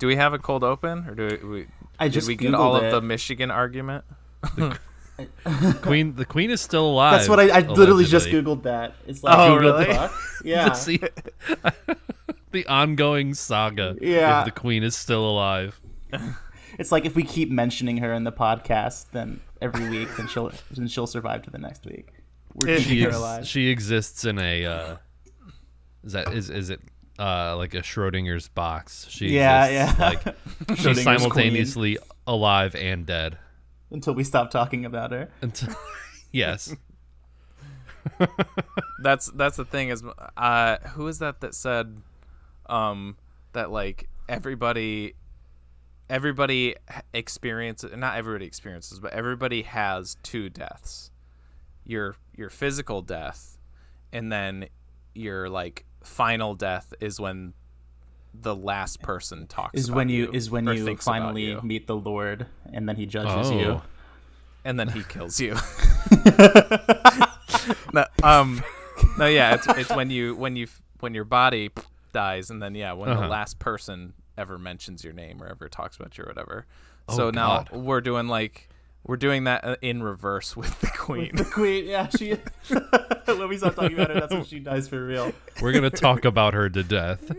Do we have a cold open, or did we get Googled all it. of the Michigan argument? The queen is still alive. That's what I literally just allegedly. Googled that. It's like, Oh, Google really? fuck? Yeah. To see the ongoing saga. Yeah. If the queen is still alive. It's like if we keep mentioning her in the podcast, then every week, then she'll survive to the next week. We're keeping her alive. She exists in a. Is it like a Schrodinger's box? She exists, like she's Schrodinger's simultaneously alive and dead. Until we stop talking about her. Yes. That's the thing is, who is that said, that like everybody experiences, not everybody experiences, but everybody has two deaths. Your physical death, and then your like final death is when the last person talks about you finally meet the Lord, and then he judges you, and then he kills you. No, yeah, it's when your body dies, and then when the last person ever mentions your name or ever talks about you or whatever. So now we're doing that in reverse with the queen. The queen, yeah, she. When we stop talking about her, that's when she dies for real. We're gonna talk about her to death.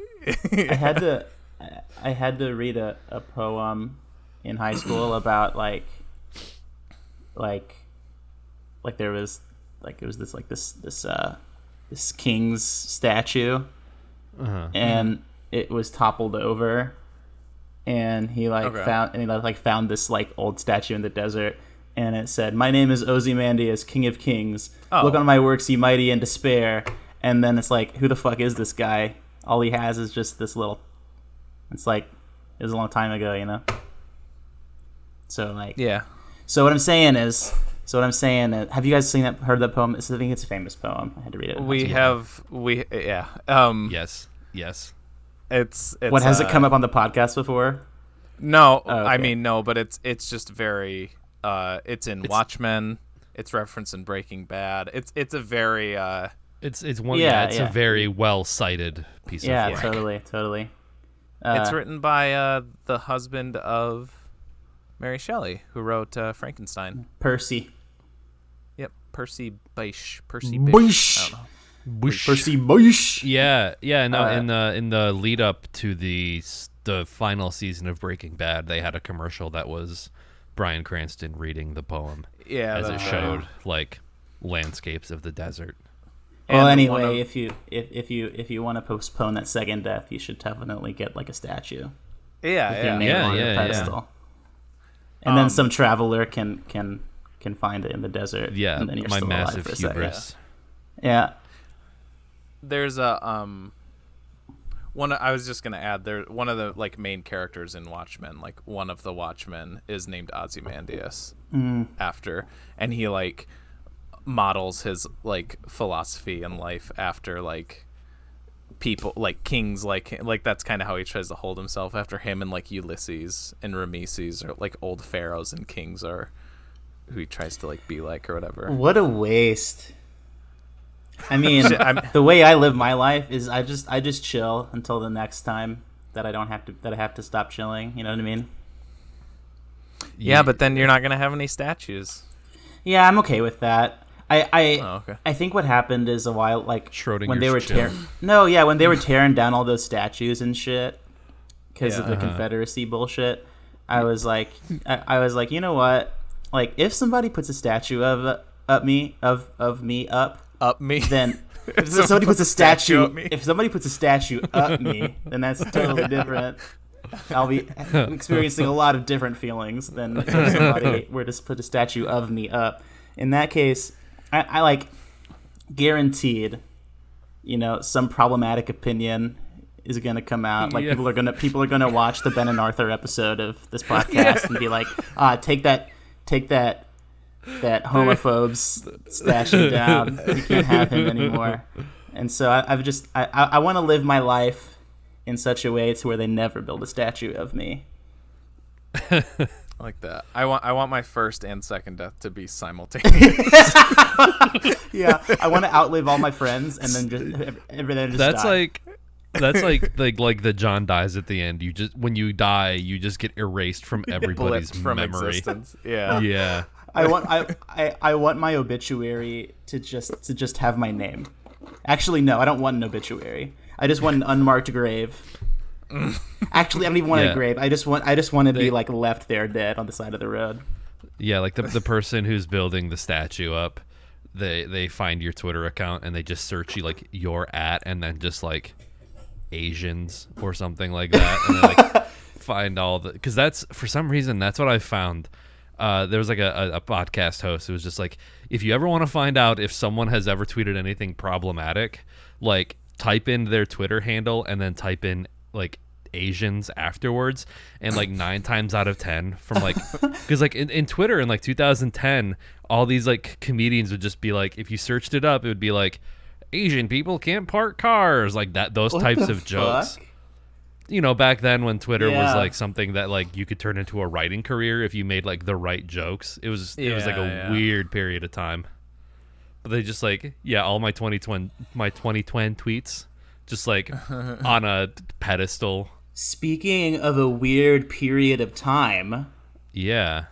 I had to read a poem in high school about like there was like it was this king's statue, and it was toppled over, and he found this like old statue in the desert, and it said, "My name is Ozymandias, King of Kings. Look on my works, ye mighty in despair." And then it's like, who the fuck is this guy? All he has is just this little. It's like it was a long time ago, you know. So like So what I'm saying is, have you guys heard that poem? I think it's a famous poem. I had to read it. Yes. It's what, has it come up on the podcast before? No, Oh, okay. I mean no, but it's just very. It's in Watchmen. It's referenced in Breaking Bad. It's a very. It's a very well cited piece of work. Yeah, totally. It's written by the husband of Mary Shelley, who wrote Frankenstein. Percy. Yep, Percy Bysshe. Bysshe. I don't know. Percy Bysshe. Yeah. No, in the lead up to the final season of Breaking Bad, they had a commercial that was Bryan Cranston reading the poem. Yeah, as it showed like landscapes of the desert. Well, anyway, if you want to postpone that second death, you should definitely get like a statue. Pedestal. And then some traveler can find it in the desert. Yeah, and then you're my still massive alive for a hubris. second. Yeah. There's a one. I was just gonna add there. One of the like main characters in Watchmen, like one of the Watchmen, is named Ozymandias after, and he like models his like philosophy in life after like people like kings, like that's kind of how he tries to hold himself after him, and like Ulysses and Rameses are like old pharaohs, and kings are who he tries to like be like or whatever. What a waste. I mean, the way I live my life is I just chill until the next time that I have to stop chilling. You know what I mean? Yeah, but then you're not gonna have any statues. Yeah, I'm okay with that. Okay. I think what happened is a while like Schrodinger's when they were when they were tearing down all those statues and shit because of the Confederacy bullshit. I was like, you know what? Like, if somebody puts a statue of me up, then if somebody puts a statue up me, then that's totally different. I'll be experiencing a lot of different feelings than if somebody were to put a statue of me up. In that case, I like guaranteed, you know, some problematic opinion is going to come out. Like people are going to watch the Ben and Arthur episode of this podcast and be like, take that homophobe's statue down. You can't have him anymore. And so I want to live my life in such a way to where they never build a statue of me. I like that. I want my first and second death to be simultaneous. Yeah, I want to outlive all my friends and then just That's die. like That's like the John dies at the end. You just when you die, you just get erased from everybody's Blipped from memory. existence. Yeah. Yeah. I want my obituary to just have my name. Actually, no, I don't want an obituary. I just want an unmarked grave. Actually, I don't even want a grave. I just want to be like left there dead on the side of the road. Yeah, like the person who's building the statue up, they find your Twitter account and they just search you like your and then just like Asians or something like that, and they like find all the because that's for some reason that's what I found. There was like a podcast host who was just like, if you ever want to find out if someone has ever tweeted anything problematic, like type in their Twitter handle and then type in like Asians afterwards, and like 9 times out of 10 from like because like in Twitter in like 2010 all these like comedians would just be like, if you searched it up it would be like Asian people can't park cars, like that, those types of jokes. You know, back then when Twitter was like something that like you could turn into a writing career if you made like the right jokes. It was like a weird period of time. But they just like all my 2020 tweets just like on a pedestal. Speaking of a weird period of time. Yeah.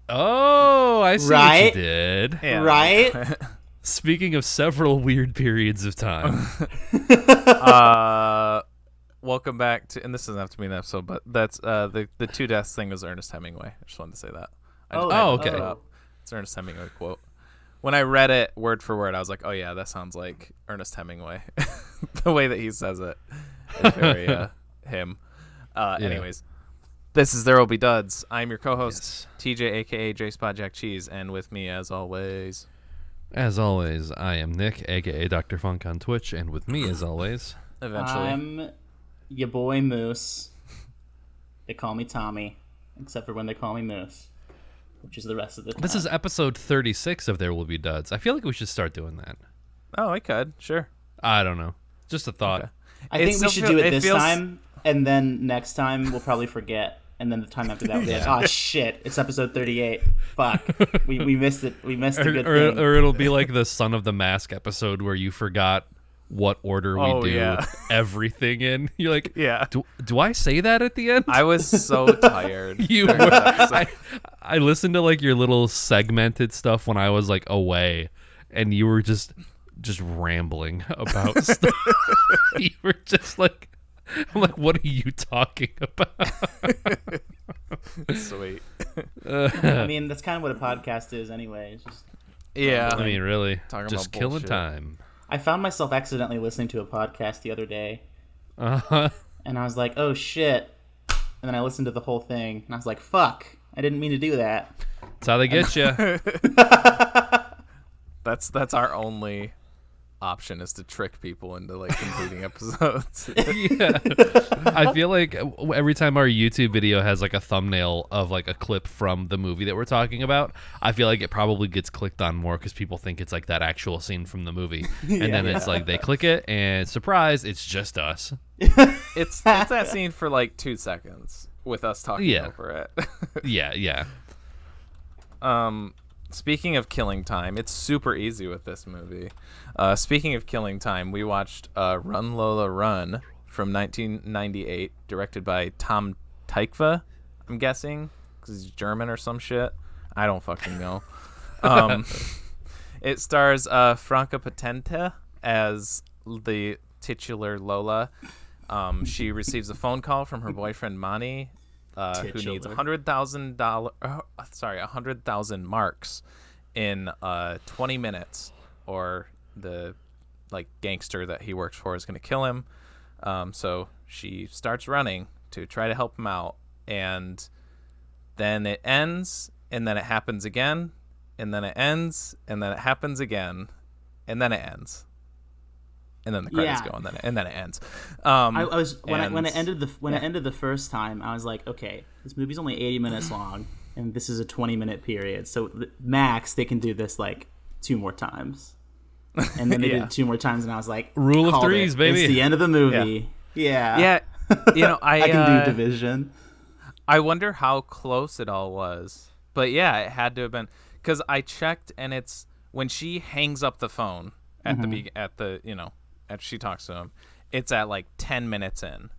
Oh, I see what you did. Yeah. Right? Speaking of several weird periods of time. Welcome back to, and this doesn't have to be an episode, but that's the 2 deaths thing was Ernest Hemingway. I just wanted to say that. Okay. It's Ernest Hemingway quote. When I read it word for word, I was like, oh yeah, that sounds like Ernest Hemingway. The way that he says it is very him. Anyways, this is There Will Be Duds. I'm your co-host, TJ, aka J Spot Jack Cheese, and with me as always, I am Nick, aka Dr. Funk on Twitch, and with me as always, eventually, I'm your boy Moose. They call me Tommy, except for when they call me Moose, which is the rest of the time. This is episode 36 of There Will Be Duds. I feel like we should start doing that. Oh, I could, sure. I don't know. Just a thought. Okay. I think we should do it this time, and then next time we'll probably forget. And then the time after that, we'll be like, oh shit, it's episode 38. Fuck. We missed it. We missed a good thing. Or it'll be like the Son of the Mask episode where you forgot what order we do everything in. You're like, do I say that at the end? I was so tired. You were. I listened to like your little segmented stuff when I was like away, and you were just rambling about stuff. You were just like, I'm like, what are you talking about? Sweet. I mean, that's kind of what a podcast is anyway. It's just I mean, really, just killing time. I found myself accidentally listening to a podcast the other day. And I was like, oh shit. And then I listened to the whole thing, and I was like, fuck, I didn't mean to do that. That's how they get you. That's our only option, is to trick people into like completing episodes. I feel like every time our YouTube video has like a thumbnail of like a clip from the movie that we're talking about, I feel like it probably gets clicked on more because people think it's like that actual scene from the movie, and then it's like they click it and surprise, it's just us. It's that scene for like 2 seconds with us talking over it. yeah Speaking of killing time, it's super easy with this movie. Speaking of killing time, we watched Run, Lola, Run from 1998, directed by Tom Tykwer, I'm guessing, because he's German or some shit. I don't fucking know. It stars Franca Potente as the titular Lola. She receives a phone call from her boyfriend Mani, who needs $100,000 marks in 20 minutes, or the like gangster that he works for is going to kill him. So she starts running to try to help him out, and then it ends, and then it happens again, and then it ends, and then it happens again, and then it ends. And then the credits go, and then it ends. When it ended the first time, I was like, okay, this movie's only 80 minutes long, and this is a 20-minute period. So max, they can do this like 2 more times. And then they did it 2 more times, and I was like, rule of threes, baby. It's the end of the movie. Yeah. You know, I can do division. I wonder how close it all was, but yeah, it had to have been, because I checked, and it's when she hangs up the phone at the after she talks to him, it's at like 10 minutes in.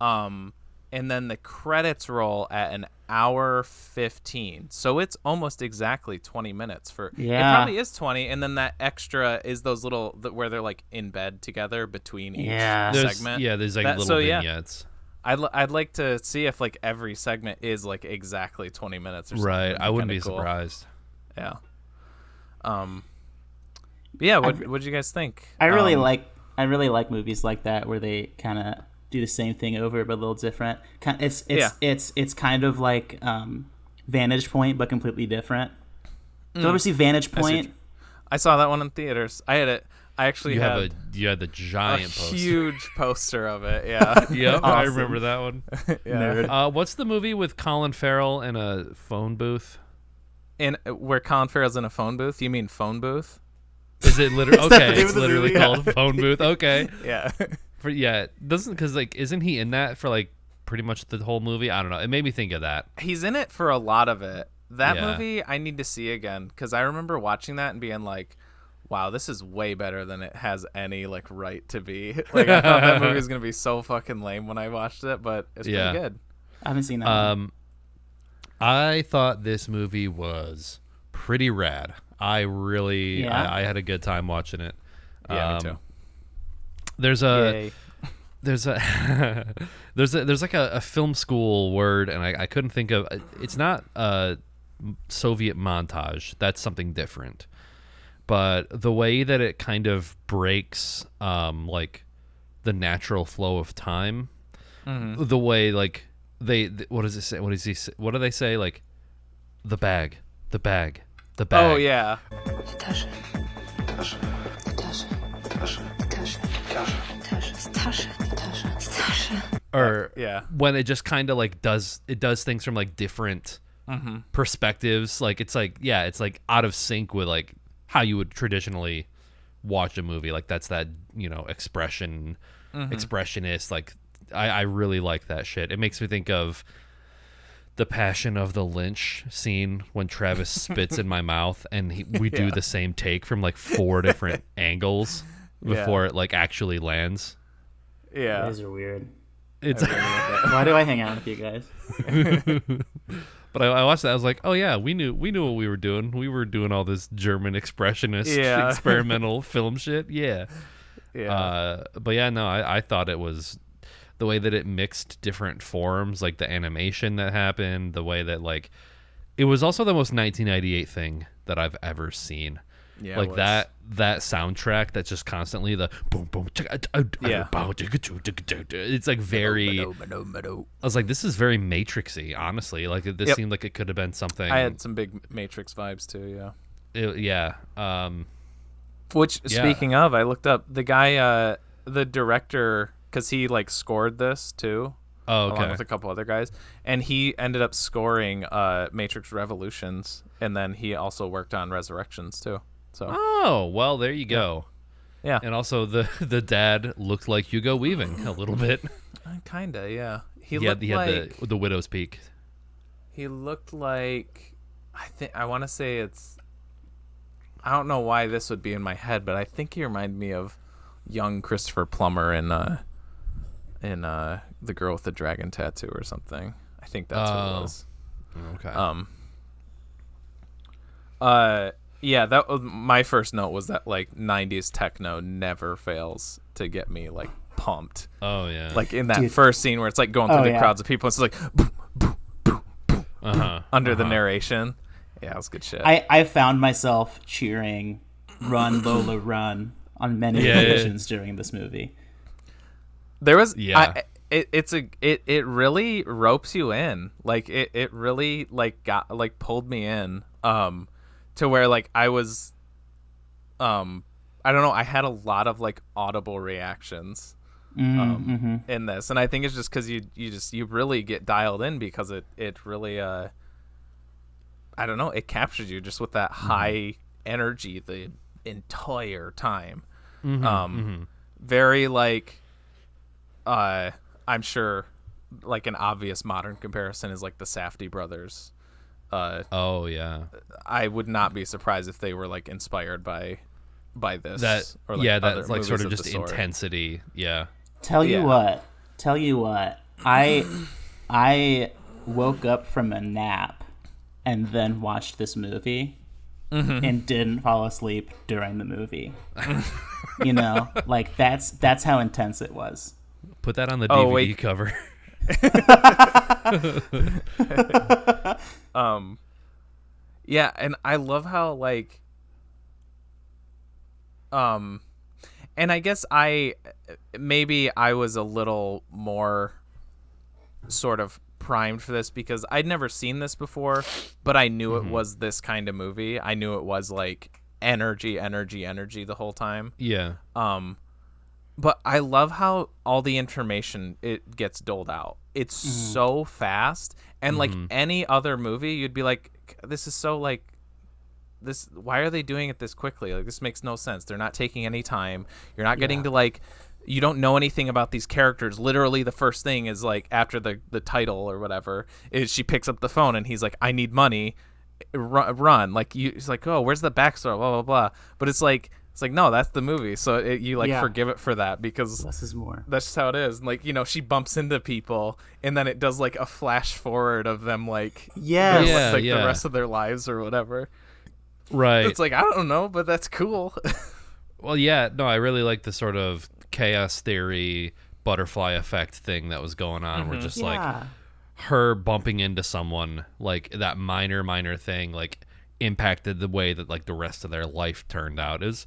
And then the credits roll at an hour 15. So it's almost exactly 20 minutes for it probably is 20, and then that extra is those little where they're like in bed together between each segment. There's like little vignettes. I'd like to see if like every segment is like exactly 20 minutes or something. Right. I wouldn't be surprised. Yeah. Yeah, what'd you guys think? I really like movies like that where they kind of do the same thing over but a little different. It's kind of like Vantage Point but completely different. Did you ever see Vantage Point? I saw that one in theaters. I had it. I actually had the giant poster. Huge poster of it. Yeah. Yep, awesome. I remember that one. Yeah. What's the movie with Colin Farrell in a phone booth? Where Colin Farrell's in a phone booth? You mean phone booth? Is it literally okay? It's literally called Phone Booth. Okay. Yeah. Isn't he in that for like pretty much the whole movie? I don't know. It made me think of that. He's in it for a lot of it. That movie I need to see again because I remember watching that and being like, wow, this is way better than it has any like right to be. Like I thought that movie was gonna be so fucking lame when I watched it, but it's pretty good. I haven't seen that one. I thought this movie was pretty rad. I really I had a good time watching it. Yeah, me too. There's like a film school word, and I couldn't think of. It's not a Soviet montage. That's something different. But the way that it kind of breaks, like the natural flow of time, the way like what does it say? What do they say? Like the bag. Oh yeah. Or when it just kind of like does things from like different perspectives. Like it's like out of sync with like how you would traditionally watch a movie. Like that's that expressionist. Like I really like that shit. It makes me think of the Passion of the Lynch scene when Travis spits in my mouth and we do the same take from like 4 different angles before it like actually lands. Yeah, you guys are weird. It's why do I hang out with you guys? But I watched that. I was like, oh yeah, we knew what we were doing. We were doing all this German expressionist experimental film shit. Yeah. But yeah, no, I thought it was the way that it mixed different forms, like the animation that happened, the way that like it was also the most 1998 thing that I've ever seen. Yeah, like that soundtrack that's just constantly the boom boom. It's like very. I was like, this is very Matrixy, honestly. Like this seemed like it could have been something. I had some big Matrix vibes too. Yeah. Which speaking of, I looked up the guy, the director, because he like scored this too. Oh, okay. Along with a couple other guys, and he ended up scoring Matrix Revolutions, and then he also worked on Resurrections too. So. Oh, well, there you go. Yeah. And also the dad looked like Hugo Weaving a little bit. Kinda, yeah. He had like the widow's peak. He looked like I want to say it's. I don't know why this would be in my head, but I think he reminded me of young Christopher Plummer in The Girl with the Dragon Tattoo or something. I think that's what it was. Okay. Yeah, that was my first note was that like 90s techno never fails to get me like pumped. Oh yeah. Like in that first scene where it's like going through the crowds of people, it's like boom, boom, boom, boom, under the narration. Yeah, it was good shit. I found myself cheering "Run, Lola, Run" on many occasions during this movie. There was it really ropes you in. Like it really like got like pulled me in. To where like I was I don't know, I had a lot of like audible reactions in this, and I think it's just because you really get dialed in because it really I don't know, it captures you just with that high energy the entire time. Very like I'm sure like an obvious modern comparison is like the Safdie brothers. Oh yeah, I would not be surprised if they were like inspired by by this. That or like other that's like sort of movies just the sort. intensity. Yeah. Tell you what. I woke up from a nap and then watched this movie and didn't fall asleep during the movie. You know, like that's how intense it was. Put that on the DVD cover. Yeah, and I love how like and I guess maybe I was a little more sort of primed for this because I'd never seen this before, but I knew it was this kind of movie. I knew it was like energy the whole time. Yeah. But I love how all the information it gets doled out. It's so fast, and like any other movie, you'd be like, "This is so like this. Why are they doing it this quickly? Like this makes no sense. They're not taking any time. You're not getting to like." You don't know anything about these characters. Literally, the first thing is like after the title or whatever is she picks up the phone and he's like, "I need money, run." Like it's like, "Oh, where's the backstory?" Blah blah blah. But it's like no, that's the movie. So you like forgive it for that because less is more. That's just how it is. And like she bumps into people and then it does like a flash forward of them like the rest of their lives or whatever. Right. It's like I don't know, but that's cool. Well, yeah, no, I really like the sort of chaos theory butterfly effect thing that was going on where just like her bumping into someone, like that minor thing like impacted the way that like the rest of their life turned out. It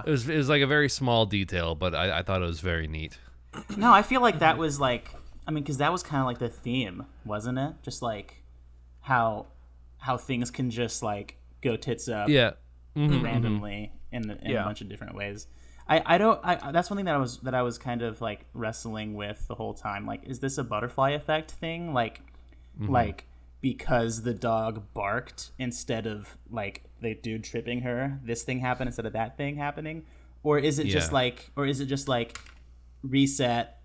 was like a very small detail, but I thought it was very neat. No, I feel like that was like, I mean, because that was kind of like the theme, wasn't it? Just like how things can just like go tits up randomly in a bunch of different ways. I that's one thing that I was kind of like wrestling with the whole time. Like, is this a butterfly effect thing? Like because the dog barked instead of like the dude tripping her, this thing happened instead of that thing happening? Or is it just like reset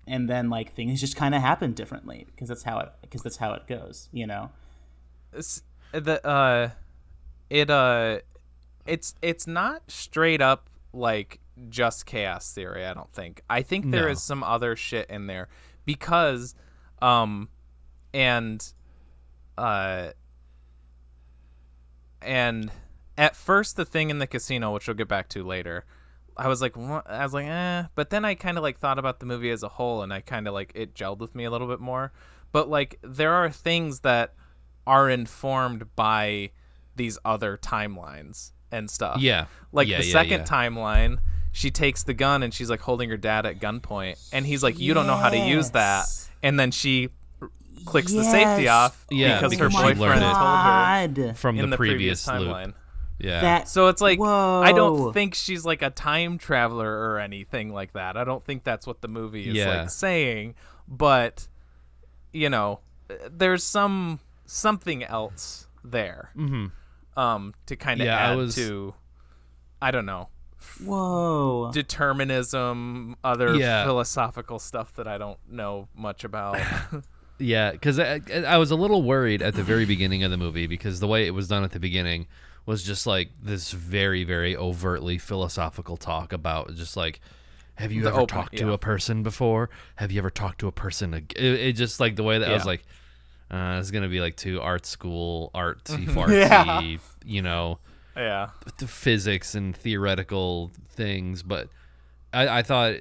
and then like things just kind of happen differently because that's how it goes, you know? It's not straight up like just chaos theory, I don't think. I think there is some other shit in there because and at first the thing in the casino, which we'll get back to later, I was like but then I kind of like thought about the movie as a whole and I kind of like it gelled with me a little bit more. But like there are things that are informed by these other timelines and stuff. Like the second timeline, she takes the gun and she's like holding her dad at gunpoint and he's like, "You don't know how to use that." And then she clicks the safety off because her boyfriend told her from the previous timeline. Yeah. So it's like, I don't think she's like a time traveler or anything like that. I don't think that's what the movie is like saying, but there's something else there. To kind of add to, I don't know. Determinism, other philosophical stuff that I don't know much about. Yeah, because I was a little worried at the very beginning of the movie because the way it was done at the beginning was just like this very, very overtly philosophical talk about just like, have you ever talked to a person before? Have you ever talked to a person? It just like the way that I was like, it's going to be like too artsy, fartsy, the physics and theoretical things. But I thought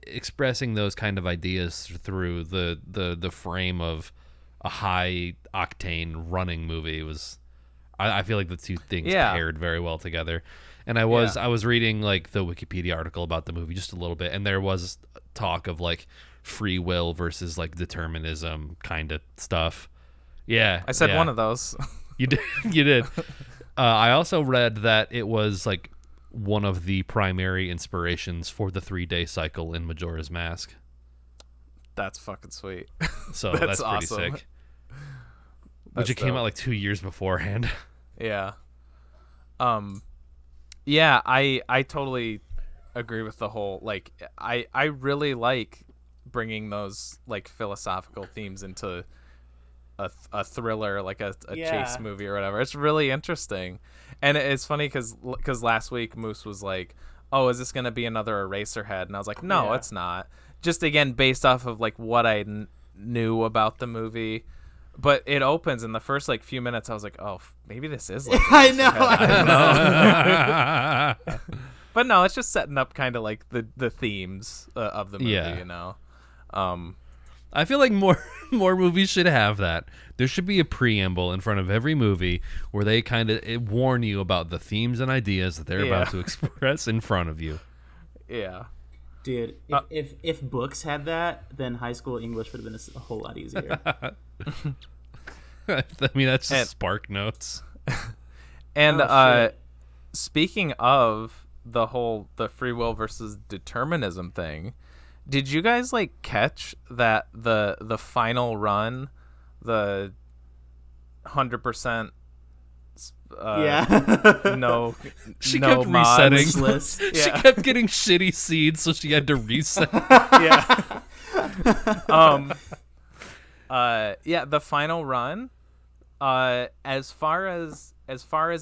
expressing those kind of ideas through the frame of a high octane running movie was, I feel like the two things paired very well together. And I was reading like the Wikipedia article about the movie just a little bit, and there was talk of like free will versus like determinism kind of stuff. Yeah, I said one of those. You did. I also read that it was like one of the primary inspirations for the 3-day cycle in Majora's Mask. That's fucking sweet. So that's pretty awesome. sick. Which it came out like 2 years beforehand. Yeah. Yeah, I totally agree with the whole, like, I really like bringing those, like, philosophical themes into a thriller, like a Yeah. chase movie or whatever. It's really interesting, and it's funny because last week Moose was like, "Oh, is this gonna be another Eraserhead?" And I was like, "No, Yeah. it's not." Just again based off of like what I knew about the movie. But it opens in the first like few minutes. I was like, "Oh, maybe this is." Like I know. I don't know. But no, it's just setting up kind of like the themes of the movie. Yeah. You know. I feel like more movies should have that. There should be a preamble in front of every movie where they kind of warn you about the themes and ideas that they're about to express in front of you. Yeah. Dude, if books had that, then high school English would have been a whole lot easier. I mean, that's just Spark Notes. And shit. speaking of the free will versus determinism thing, did you guys like catch that the final run, the 100%? No, She no kept mods. resetting. List. She kept getting shitty seeds, so she had to reset. Yeah. The final run, as far as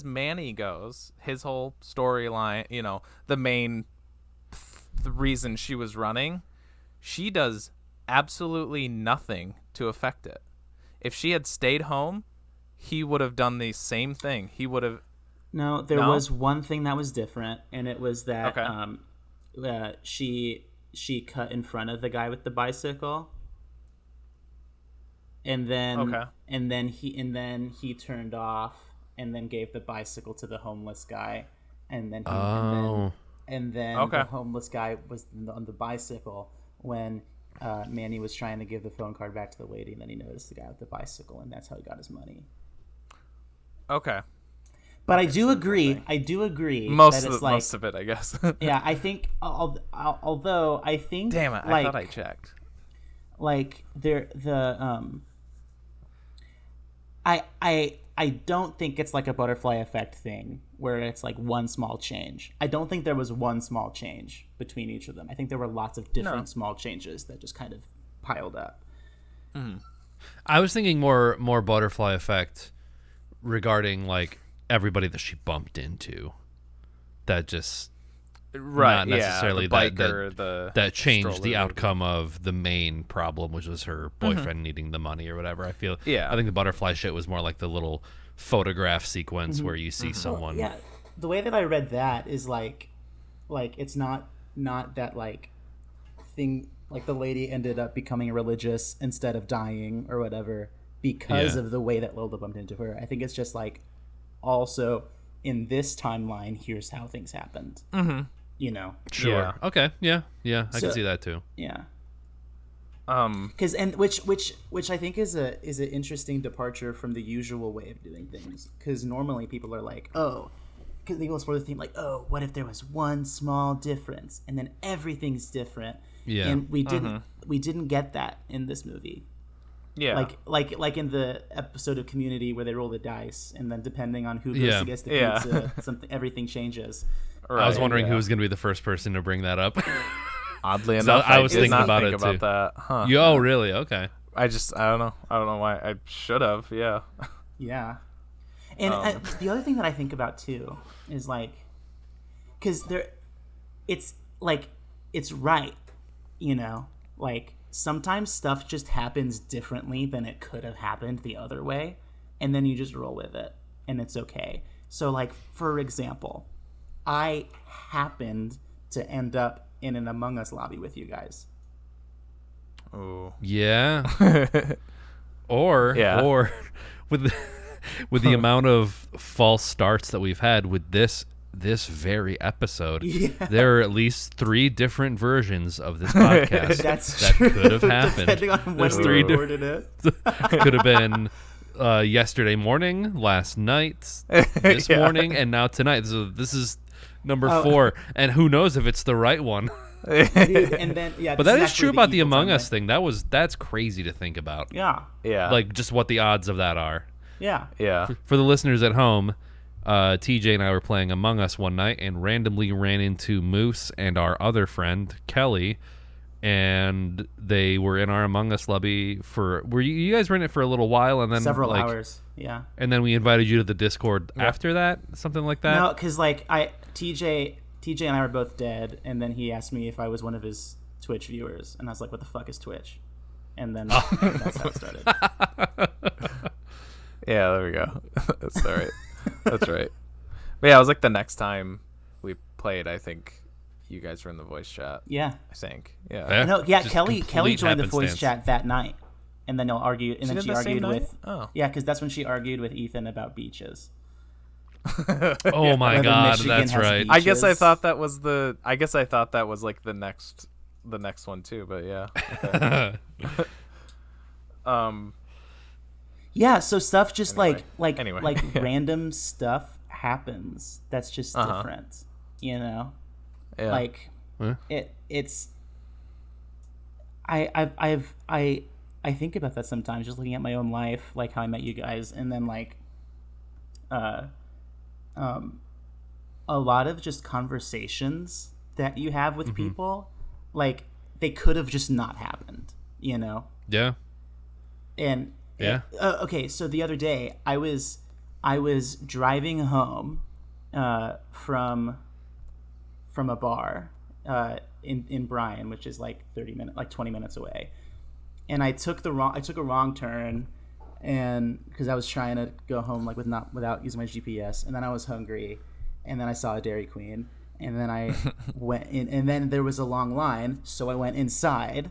Manny goes, his whole storyline, you know, the main the reason she was running, she does absolutely nothing to affect it. If she had stayed home, he would have done the same thing. He would have. No, there was one thing that was different, and it was that she cut in front of the guy with the bicycle, and then he turned off, and then gave the bicycle to the homeless guy, and then the homeless guy was on the bicycle when Manny was trying to give the phone card back to the lady, and then he noticed the guy with the bicycle, and that's how he got his money. Okay. But I do agree. Most that of it's most of it, I guess. Yeah, I think. Although I think. Damn it! I thought I checked. Like I don't think it's like a butterfly effect thing where it's like one small change. I don't think there was one small change between each of them. I think there were lots of different small changes that just kind of piled up. Mm-hmm. I was thinking more butterfly effect regarding like everybody that she bumped into. That just not necessarily the biker, that changed the stroller. outcome of the main problem, which was her boyfriend needing the money or whatever. I think the butterfly shit was more like the little photograph sequence where you see someone. Yeah, the way that I read that is like it's not that like thing, like the lady ended up becoming religious instead of dying or whatever because of the way that Lola bumped into her. I think it's just like, also in this timeline, here's how things happened. You know. Sure. Yeah. Okay. Yeah. I can see that too. Yeah. Because which I think is an interesting departure from the usual way of doing things. Because normally people are like, because they go explore the theme like, what if there was one small difference and then everything's different? Yeah. And we didn't get that in this movie. Yeah. Like in the episode of Community where they roll the dice, and then depending on who goes to get the pizza, everything changes. Right. I was wondering who was going to be the first person to bring that up. Oddly enough, I was did thinking not about think it about too. that. Huh. Oh, really? Okay. I don't know why I should have. Yeah. Yeah. And the other thing that I think about too is like, because it's right, you know, like sometimes stuff just happens differently than it could have happened the other way, and then you just roll with it, and it's okay. So like, for example, I happened to end up in an Among Us lobby with you guys. Oh. Yeah. or with the amount of false starts that we've had with this very episode, there are at least 3 different versions of this podcast that could have happened. Depending on when we recorded it. Could have been yesterday morning, last night, this morning, and now tonight. So this is number 4, and who knows if it's the right one. Dude, and then, but that is true about the Among Us thing. That's crazy to think about. Yeah. Like just what the odds of that are. Yeah. For the listeners at home, TJ and I were playing Among Us one night and randomly ran into Moose and our other friend Kelly and they were in our Among Us lobby for. Were you guys were in it for a little while, and then several hours? Yeah. And then we invited you to the Discord after that, something like that. No, because like TJ and I were both dead, and then he asked me if I was one of his Twitch viewers, and I was like, "What the fuck is Twitch?" And then that's how it started. Yeah, there we go. That's all right. That's right. But yeah, it was like the next time we played, I think you guys were in the voice chat. Yeah. I think. Yeah. No, yeah, Just Kelly joined the voice happenstance. chat that night. And then she argued with Oh. yeah, because that's when she argued with Ethan about beaches. Oh my Whether god, Michigan that's has right. beach- I guess I Beaches. thought that was like the next one too, but yeah. Okay. Yeah, so stuff just Anyway. like random stuff happens. That's just different, you know. Yeah. Like Huh? it's I think about that sometimes, just looking at my own life, like how I met you guys, and then like a lot of just conversations that you have with people, like they could have just not happened, you know. Yeah. And Yeah. okay, so the other day I was driving home from a bar in Bryan, which is like 20 minutes away, and I took a wrong turn, and because I was trying to go home like without using my GPS, and then I was hungry, and then I saw a Dairy Queen, and then I went in, and then there was a long line, so I went inside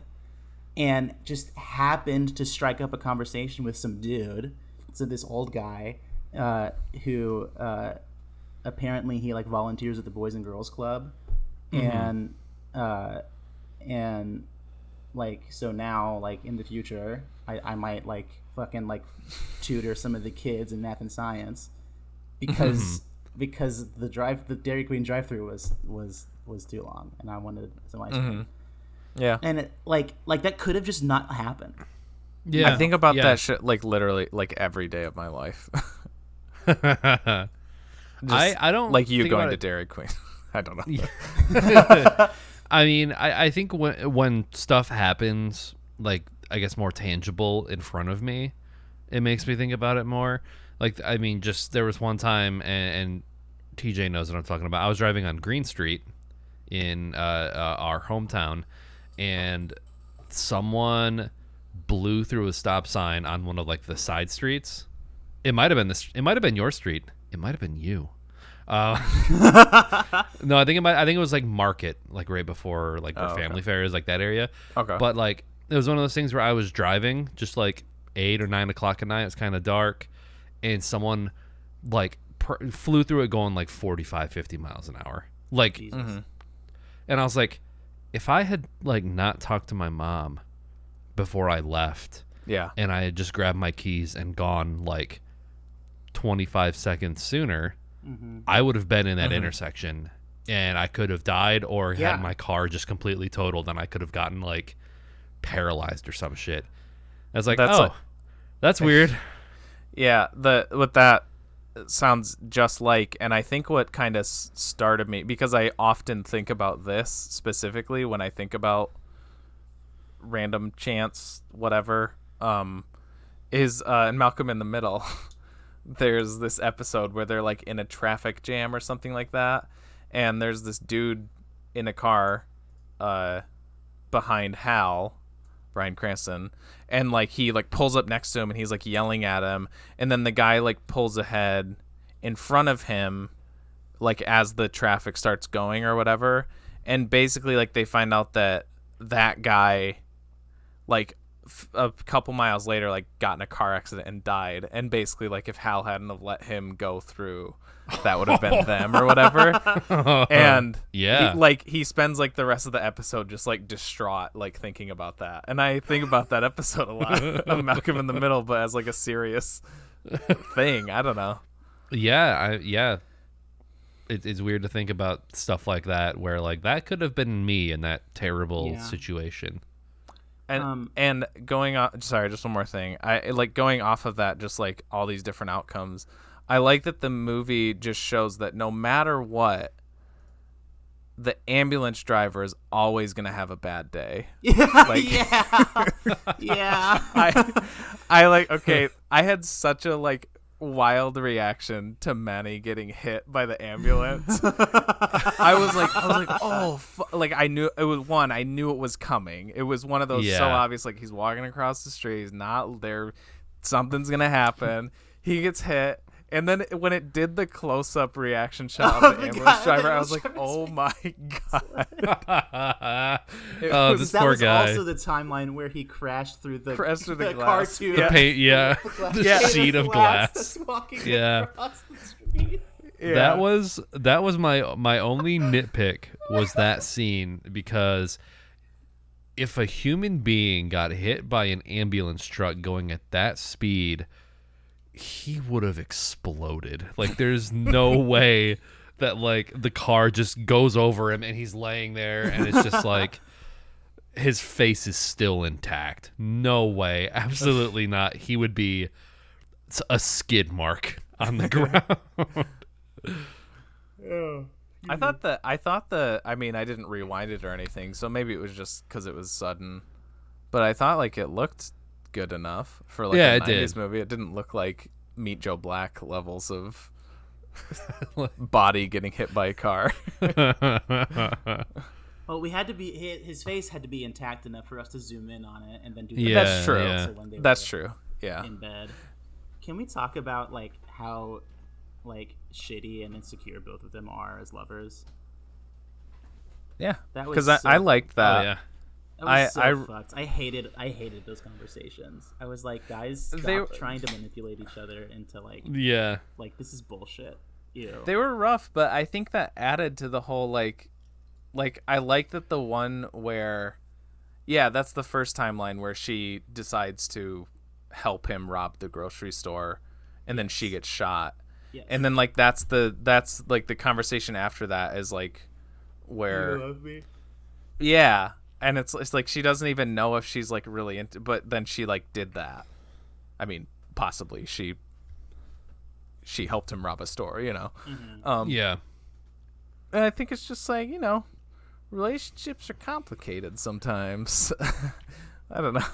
and just happened to strike up a conversation with some dude. So this old guy who apparently he like volunteers at the Boys and Girls Club, and like so now like in the future I might like fucking like tutor some of the kids in math and science because the Dairy Queen drive-through was too long, and I wanted some ice cream. Yeah. And it, like that could have just not happened. Yeah. I think about that shit like literally like every day of my life. I don't like you think going about to it- Dairy Queen. I don't know. I mean, I think when stuff happens, like I guess more tangible in front of me, it makes me think about it more. Like, I mean, just there was one time, and TJ knows what I'm talking about. I was driving on Green Street in our hometown, and someone blew through a stop sign on one of like the side streets. It might have been It might have been your street. It might have been you. No, I think it was like Market, like right before like where Family Fair is, like that area. Okay. But like it was one of those things where I was driving just like 8 or 9 o'clock at night. It's kind of dark, and someone like flew through it going like 45, 50 miles an hour. Like, and I was like, if I had like not talked to my mom before I left, Yeah. and I had just grabbed my keys and gone like 25 seconds sooner, I would have been in that intersection, and I could have died or Yeah. had my car just completely totaled, and I could have gotten like paralyzed or some shit. I was like, that's weird. Yeah, what that sounds just like, and I think what kind of started me, because I often think about this specifically when I think about random chance whatever, is in Malcolm in the Middle. There's this episode where they're like in a traffic jam or something like that, and there's this dude in a car behind Hal, Bryan Cranston, and like he like pulls up next to him and he's like yelling at him, and then the guy like pulls ahead in front of him like as the traffic starts going or whatever, and basically like they find out that guy like a couple miles later like got in a car accident and died, and basically like if Hal hadn't have let him go through, that would have been them or whatever. And he spends like the rest of the episode just like distraught, like thinking about that. And I think about that episode a lot of Malcolm in the Middle, but as like a serious thing. I don't know. It's weird to think about stuff like that, where like that could have been me in that terrible situation. And going on, sorry, just one more thing. I like going off of that, just like all these different outcomes. I like that the movie just shows that no matter what, the ambulance driver is always gonna have a bad day. Like, yeah. I like, okay, I had such a like wild reaction to Manny getting hit by the ambulance. I was like, oh, like I knew it was one. I knew it was coming. It was one of those so obvious. Like he's walking across the street, he's not there. Something's gonna happen. He gets hit. And then when it did the close-up reaction shot of the ambulance driver, I was like, "Oh my god!" This poor guy. That was also the timeline where he crashed through the glass. cartoon. The paint, the sheet of glass. Across the street. Yeah. That was my only nitpick was that scene, because if a human being got hit by an ambulance truck going at that speed, he would have exploded. Like there's no way that like the car just goes over him and he's laying there and it's just like his face is still intact. No way. Absolutely not. He would be a skid mark on the ground. I mean, I didn't rewind it or anything, so maybe it was just because it was sudden, but I thought like it looked good enough for like a 90s movie. It didn't look like Meet Joe Black levels of body getting hit by a car. Well, we had to be his face had to be intact enough for us to zoom in on it and then do that's true. Yeah. That's true. Yeah. In bed. Can we talk about like how like shitty and insecure both of them are as lovers? Yeah. That was I liked that. Oh, yeah. I fucked. I hated those conversations. I was like, guys, stop trying to manipulate each other into like this is bullshit. Ew. They were rough, but I think that added to the whole like I like that the one where that's the first timeline where she decides to help him rob the grocery store and then she gets shot. Yes. And then like that's like the conversation after that is like where you love me? Yeah. And it's like she doesn't even know if she's like really into, but then she like did that. I mean, possibly she helped him rob a store, you know. Mm-hmm. And I think it's just like, you know, relationships are complicated sometimes. I don't know.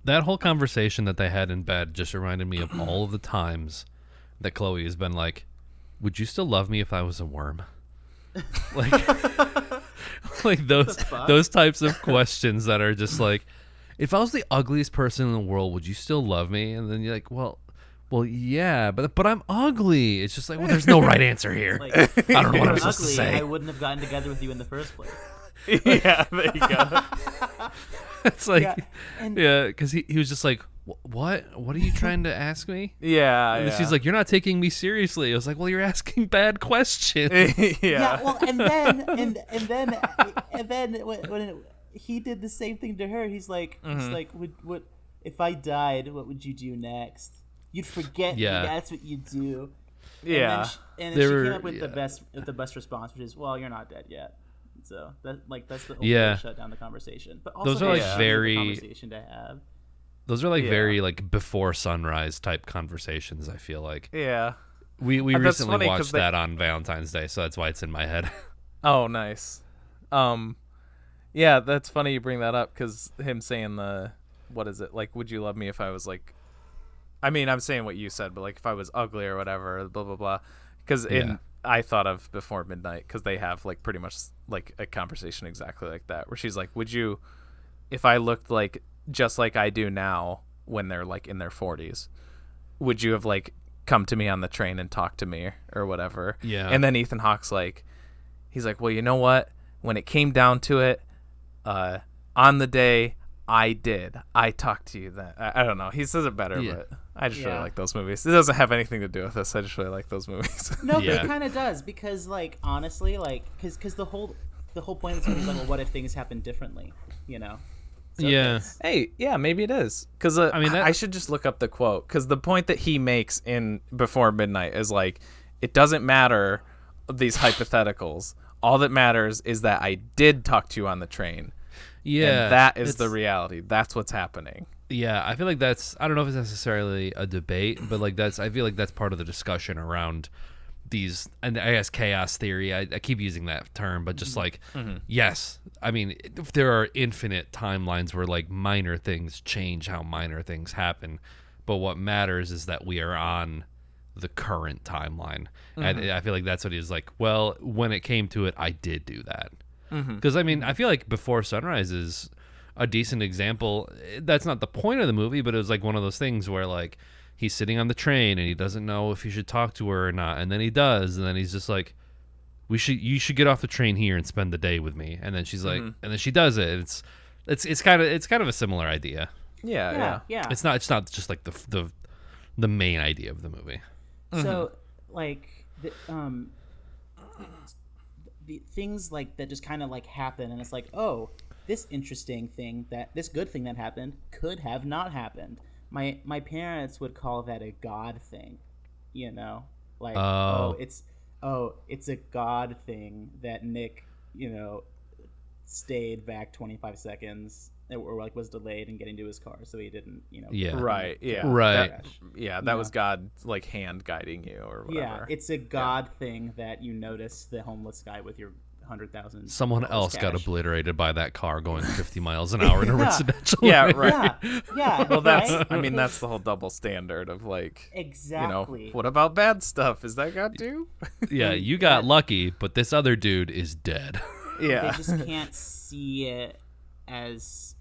That whole conversation that they had in bed just reminded me of all of the times that Chloe has been like, "Would you still love me if I was a worm?" Like those types of questions that are just like, if I was the ugliest person in the world, would you still love me? And then you're like, well, yeah, but I'm ugly. It's just like, well, there's no right answer here. Like, I don't know what I'm supposed to say. I wouldn't have gotten together with you in the first place. Yeah, there you go. It's like, because he was just like, what are you trying to ask me? And she's like, you're not taking me seriously. I was like, well, you're asking bad questions. Well, and then when he did the same thing to her, he's like, what if I died, what would you do next? You'd forget me. That's what you do. And then she came up with the best response, which is, well, you're not dead yet. So that's the only way to shut down the conversation. But also, those are like very conversation to have. Those are like very like before sunrise type conversations. I feel like. Yeah. We recently watched that on Valentine's Day, so that's why it's in my head. Oh, nice. Yeah, that's funny you bring that up because him saying what is it like? Would you love me if I was like? I mean, I'm saying what you said, but like if I was ugly or whatever, blah blah blah. Because I thought of Before Midnight because they have like pretty much like a conversation exactly like that where she's like, would you, if I looked like just like I do now when they're like in their 40s, would you have like come to me on the train and talked to me or whatever? Yeah. And then Ethan Hawke's like, he's like, well, you know what? When it came down to it, on the day I talked to you then. I don't know. He says it better, but I just really like those movies. It doesn't have anything to do with this. I just really like those movies. No, but it kind of does because, like, honestly, like, because the whole point of this movie is like, well, what if things happen differently? You know. So Hey, maybe it is. Because I mean, I should just look up the quote because the point that he makes in Before Midnight is like, it doesn't matter these hypotheticals. All that matters is that I did talk to you on the train. Yeah, and that is the reality. That's what's happening. Yeah, I feel like I don't know if it's necessarily a debate, but like I feel like that's part of the discussion around these, and I guess chaos theory, I keep using that term, but just like, yes, I mean, if there are infinite timelines where like minor things change how minor things happen, but what matters is that we are on the current timeline. And I feel like that's what he was like, well, when it came to it, I did do that. Because I mean, I feel like Before Sunrise is a decent example. That's not the point of the movie, but it was like one of those things where like he's sitting on the train and he doesn't know if he should talk to her or not, and then he does, and then he's just like, you should get off the train here and spend the day with me. And then she's like, and then she does it. It's kind of a similar idea. Yeah. It's not just like the main idea of the movie. So like the things like that just kind of like happen, and it's like, oh, this interesting thing, this good thing that happened could have not happened. My parents would call that a God thing, you know, like it's a God thing that Nick, you know, stayed back 25 seconds or like was delayed in getting to his car, so he didn't, you know. That was God like hand guiding you or whatever. Yeah, it's a God thing that you notice the homeless guy with your 100,000. Someone else got obliterated by that car going 50 miles an hour in a residential. Yeah, right. Yeah. Well, that's the whole double standard of like, exactly. You know, what about bad stuff? Is that God too? Yeah, you got lucky, but this other dude is dead. Yeah, they just can't see it as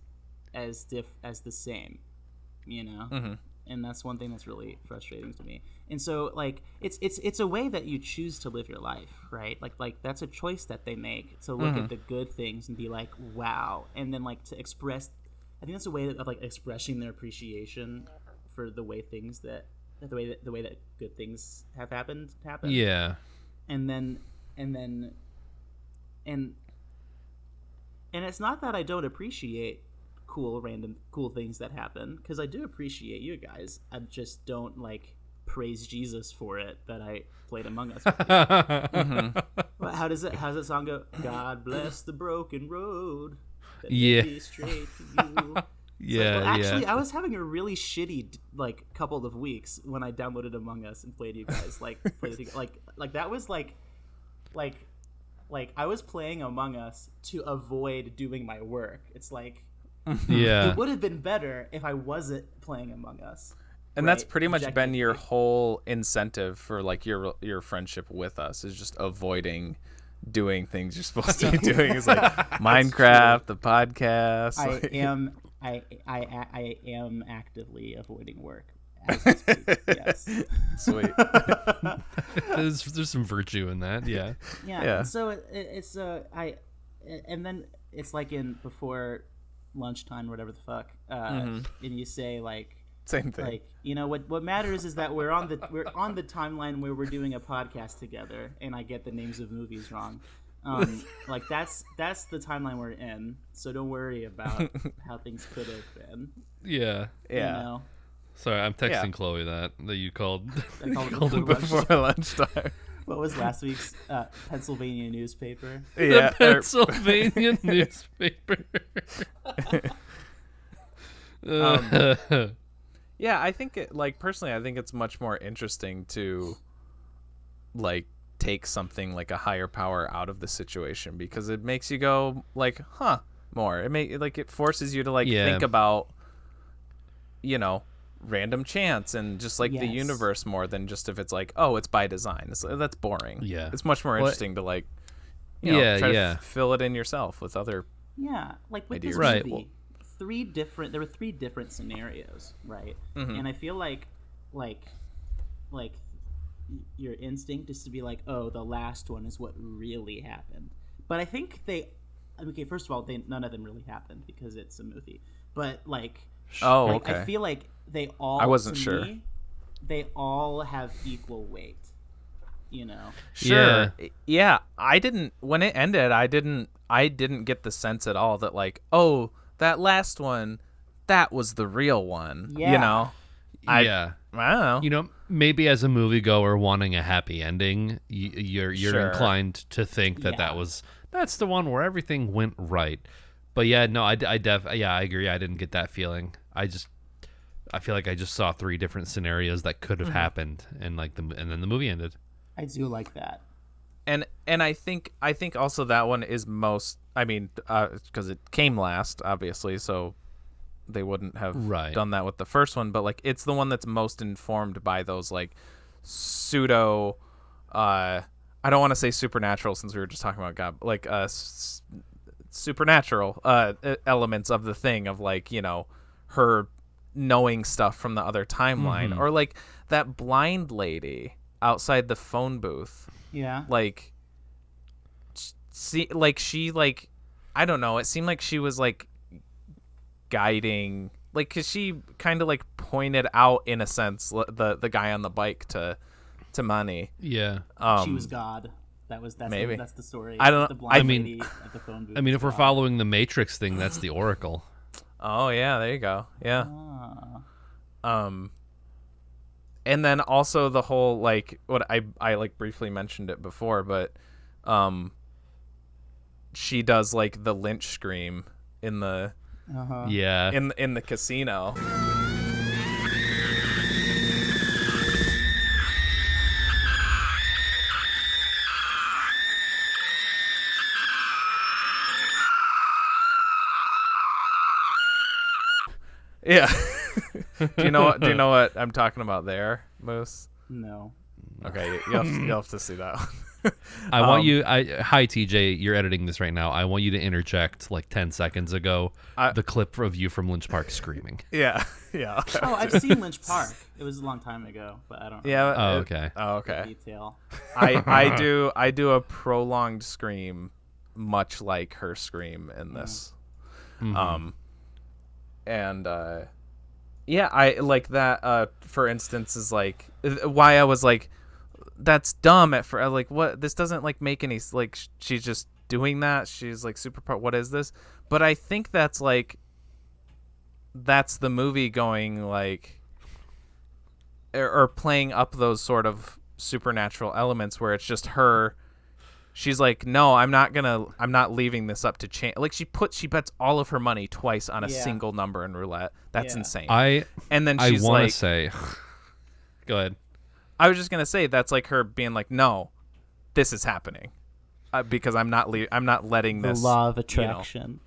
the same, you know. And that's one thing that's really frustrating to me. And so like it's a way that you choose to live your life, right? Like that's a choice that they make to look at the good things and be like, wow, and then like to express. I think that's a way of like expressing their appreciation for the way things the way that good things have happened. Yeah. And it's not that I don't appreciate cool things that happen, because I do appreciate you guys. I just don't like praise Jesus for it that I played Among Us. How's that song go? God bless the broken road that leads straight to you. Actually, I was having a really shitty like couple of weeks when I downloaded Among Us and played you guys. Like that was like I was playing Among Us to avoid doing my work. It's like, it would have been better if I wasn't playing Among Us. And that's pretty much been your whole incentive for like your friendship with us, is just avoiding doing things you're supposed to be doing. It's like Minecraft, the podcast. I am actively avoiding work. As we speak. Yes. Sweet. There's some virtue in that. Yeah. Yeah. So it's and then it's like in before lunchtime, whatever the fuck, and you say like same thing. Like, you know, what matters is that we're on the timeline where we're doing a podcast together, and I get the names of movies wrong. Like that's the timeline we're in. So don't worry about how things could have been. Yeah. You know? Sorry, I'm texting Chloe that you called. I called it before lunchtime. What was last week's Pennsylvania newspaper? The Pennsylvania newspaper. Yeah, I think personally, I think it's much more interesting to like take something like a higher power out of the situation, because it makes you go like, more. It forces you to think about, you know, random chance and just like the universe more than just if it's like, oh, it's by design. That's boring. Yeah, it's much more interesting to like, you know, try to fill it in yourself with other like with ideas. This movie, there were three different scenarios, right? And I feel like your instinct is to be like, oh, the last one is what really happened. But I think first of all, none of them really happened because it's a movie. But I feel like they all. I wasn't sure. They all have equal weight. You know. Sure. Yeah. I didn't. When it ended, I didn't get the sense at all that like, oh, that last one, that was the real one. Yeah. You know. I don't know. You know, maybe as a moviegoer wanting a happy ending, you're inclined to think that's the one where everything went right. But I agree. I didn't get that feeling. I feel like I just saw three different scenarios that could have happened, and and then the movie ended. I do like that. And I think also that one is most. I mean, because it came last, obviously, so they wouldn't have done that with the first one. But like, it's the one that's most informed by those like pseudo. I don't want to say supernatural since we were just talking about God, like supernatural elements of the thing of like, you know, her knowing stuff from the other timeline, or like that blind lady outside the phone booth. Yeah. Like, she I don't know. It seemed like she was like guiding, like, cause she kind of like pointed out in a sense the guy on the bike to Money. Yeah. She was God. That's the story. I don't know. The blind lady at the phone booth. I mean, if we're following the Matrix thing, that's the Oracle. Oh yeah, there you go. Yeah. And then also the whole like what I like briefly mentioned it before, but she does like the Lynch scream in the in the casino. Yeah. Do you know what I'm talking about there, Moose? No. Okay, you'll have to see that one. I want you. Hi TJ, you're editing this right now. I want you to interject like 10 seconds ago the clip of you from Lynch Park screaming. Yeah. Oh, I've seen Lynch Park. It was a long time ago, but I don't. Yeah. Okay. Detail. I do a prolonged scream, much like her scream in this. And I like that. For instance, is like why I was like, that's dumb at first. Like, what? This doesn't like make any like. She's just doing that. She's like super. What is this? But I think that's like. That's the movie going like. Or playing up those sort of supernatural elements where it's just her. She's like, no, I'm not leaving this up to chance. Like she bets all of her money twice on a single number in roulette. That's insane. And then she's I want like, to say, go ahead. I was just gonna say that's like her being like, no, this is happening, because I'm not letting this. The law of attraction.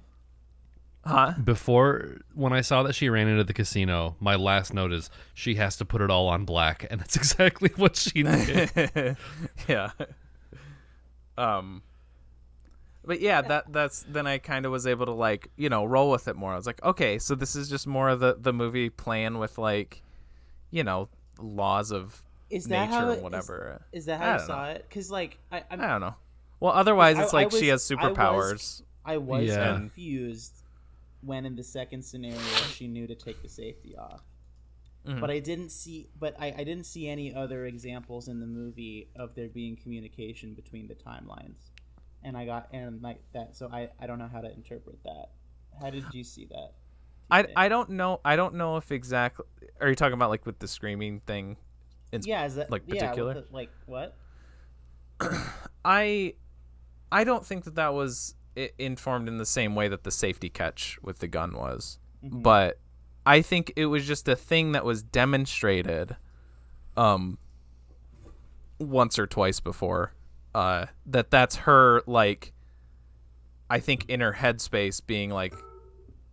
Huh? Before, when I saw that she ran into the casino, my last note is she has to put it all on black, and that's exactly what she did. Yeah. But yeah, that's then I kind of was able to like, you know, roll with it more. I was like, okay, so this is just more of the movie playing with like, you know, laws of nature and whatever. Is that how you saw it? Because like I don't know. Well, otherwise it's like she has superpowers. I was confused when in the second scenario she knew to take the safety off. But I didn't see any other examples in the movie of there being communication between the timelines, so I don't know how to interpret that. How did you see that? I don't know if exactly. Are you talking about like with the screaming thing? Is that like particular? Yeah, like what? I don't think that was informed in the same way that the safety catch with the gun was, but. I think it was just a thing that was demonstrated once or twice before, that's her, like, I think in her headspace being like,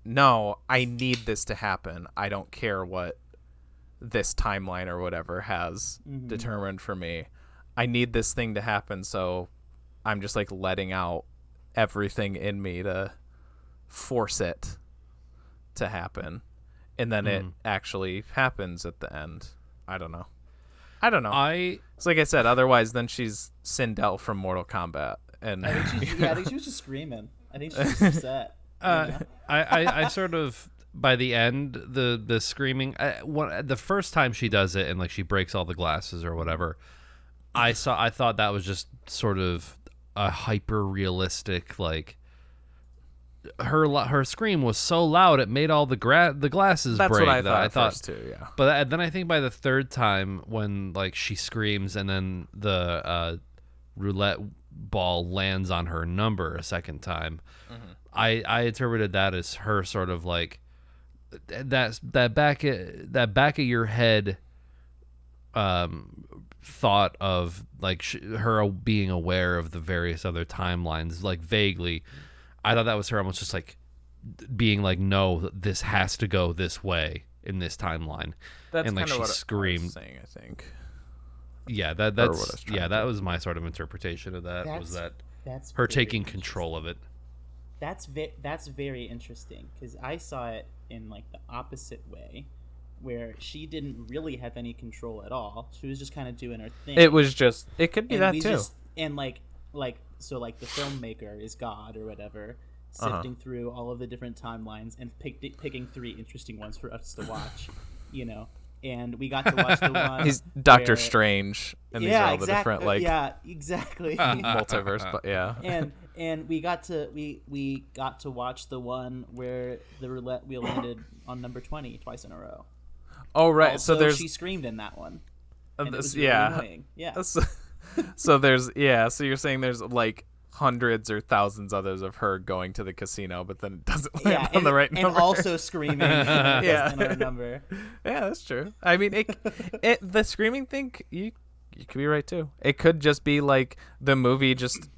no, I need this to happen. I don't care what this timeline or whatever has determined for me. I need this thing to happen, so I'm just like letting out everything in me to force it to happen. And then it actually happens at the end. I don't know. It's like I said. Otherwise, then she's Sindel from Mortal Kombat. And I think she was just screaming. I think she was upset. I sort of by the end the screaming. The first time she does it and like she breaks all the glasses or whatever. I thought that was just sort of a hyper realistic like. Her scream was so loud it made all the glasses That's break. What I thought first too, yeah. But then I think by the third time when like she screams and then the roulette ball lands on her number a second time, I interpreted that as her sort of like that back of your head thought of like her being aware of the various other timelines, like vaguely. I thought that was her almost just like being like, no, this has to go this way in this timeline. That's and like kind of she what screamed. I was saying, I think. Yeah, that was my sort of interpretation of that. That's her taking control of it. That's very interesting, because I saw it in like the opposite way, where she didn't really have any control at all. She was just kind of doing her thing. It could be that too. So the filmmaker is God or whatever, sifting through all of the different timelines and picking 3 interesting ones for us to watch, you know. And we got to watch the one. He's Doctor Strange, and these are all the different exactly multiverse. But and we got to watch the one where the roulette wheel landed on number 20 twice in a row. Oh right, also, so she screamed in that one. And it was really annoying. Yeah. So you're saying there's like hundreds or thousands others of her going to the casino, but then it doesn't land on the right number. And also screaming on our number. Yeah, that's true. I mean, the screaming thing, you could be right too. It could just be like the movie just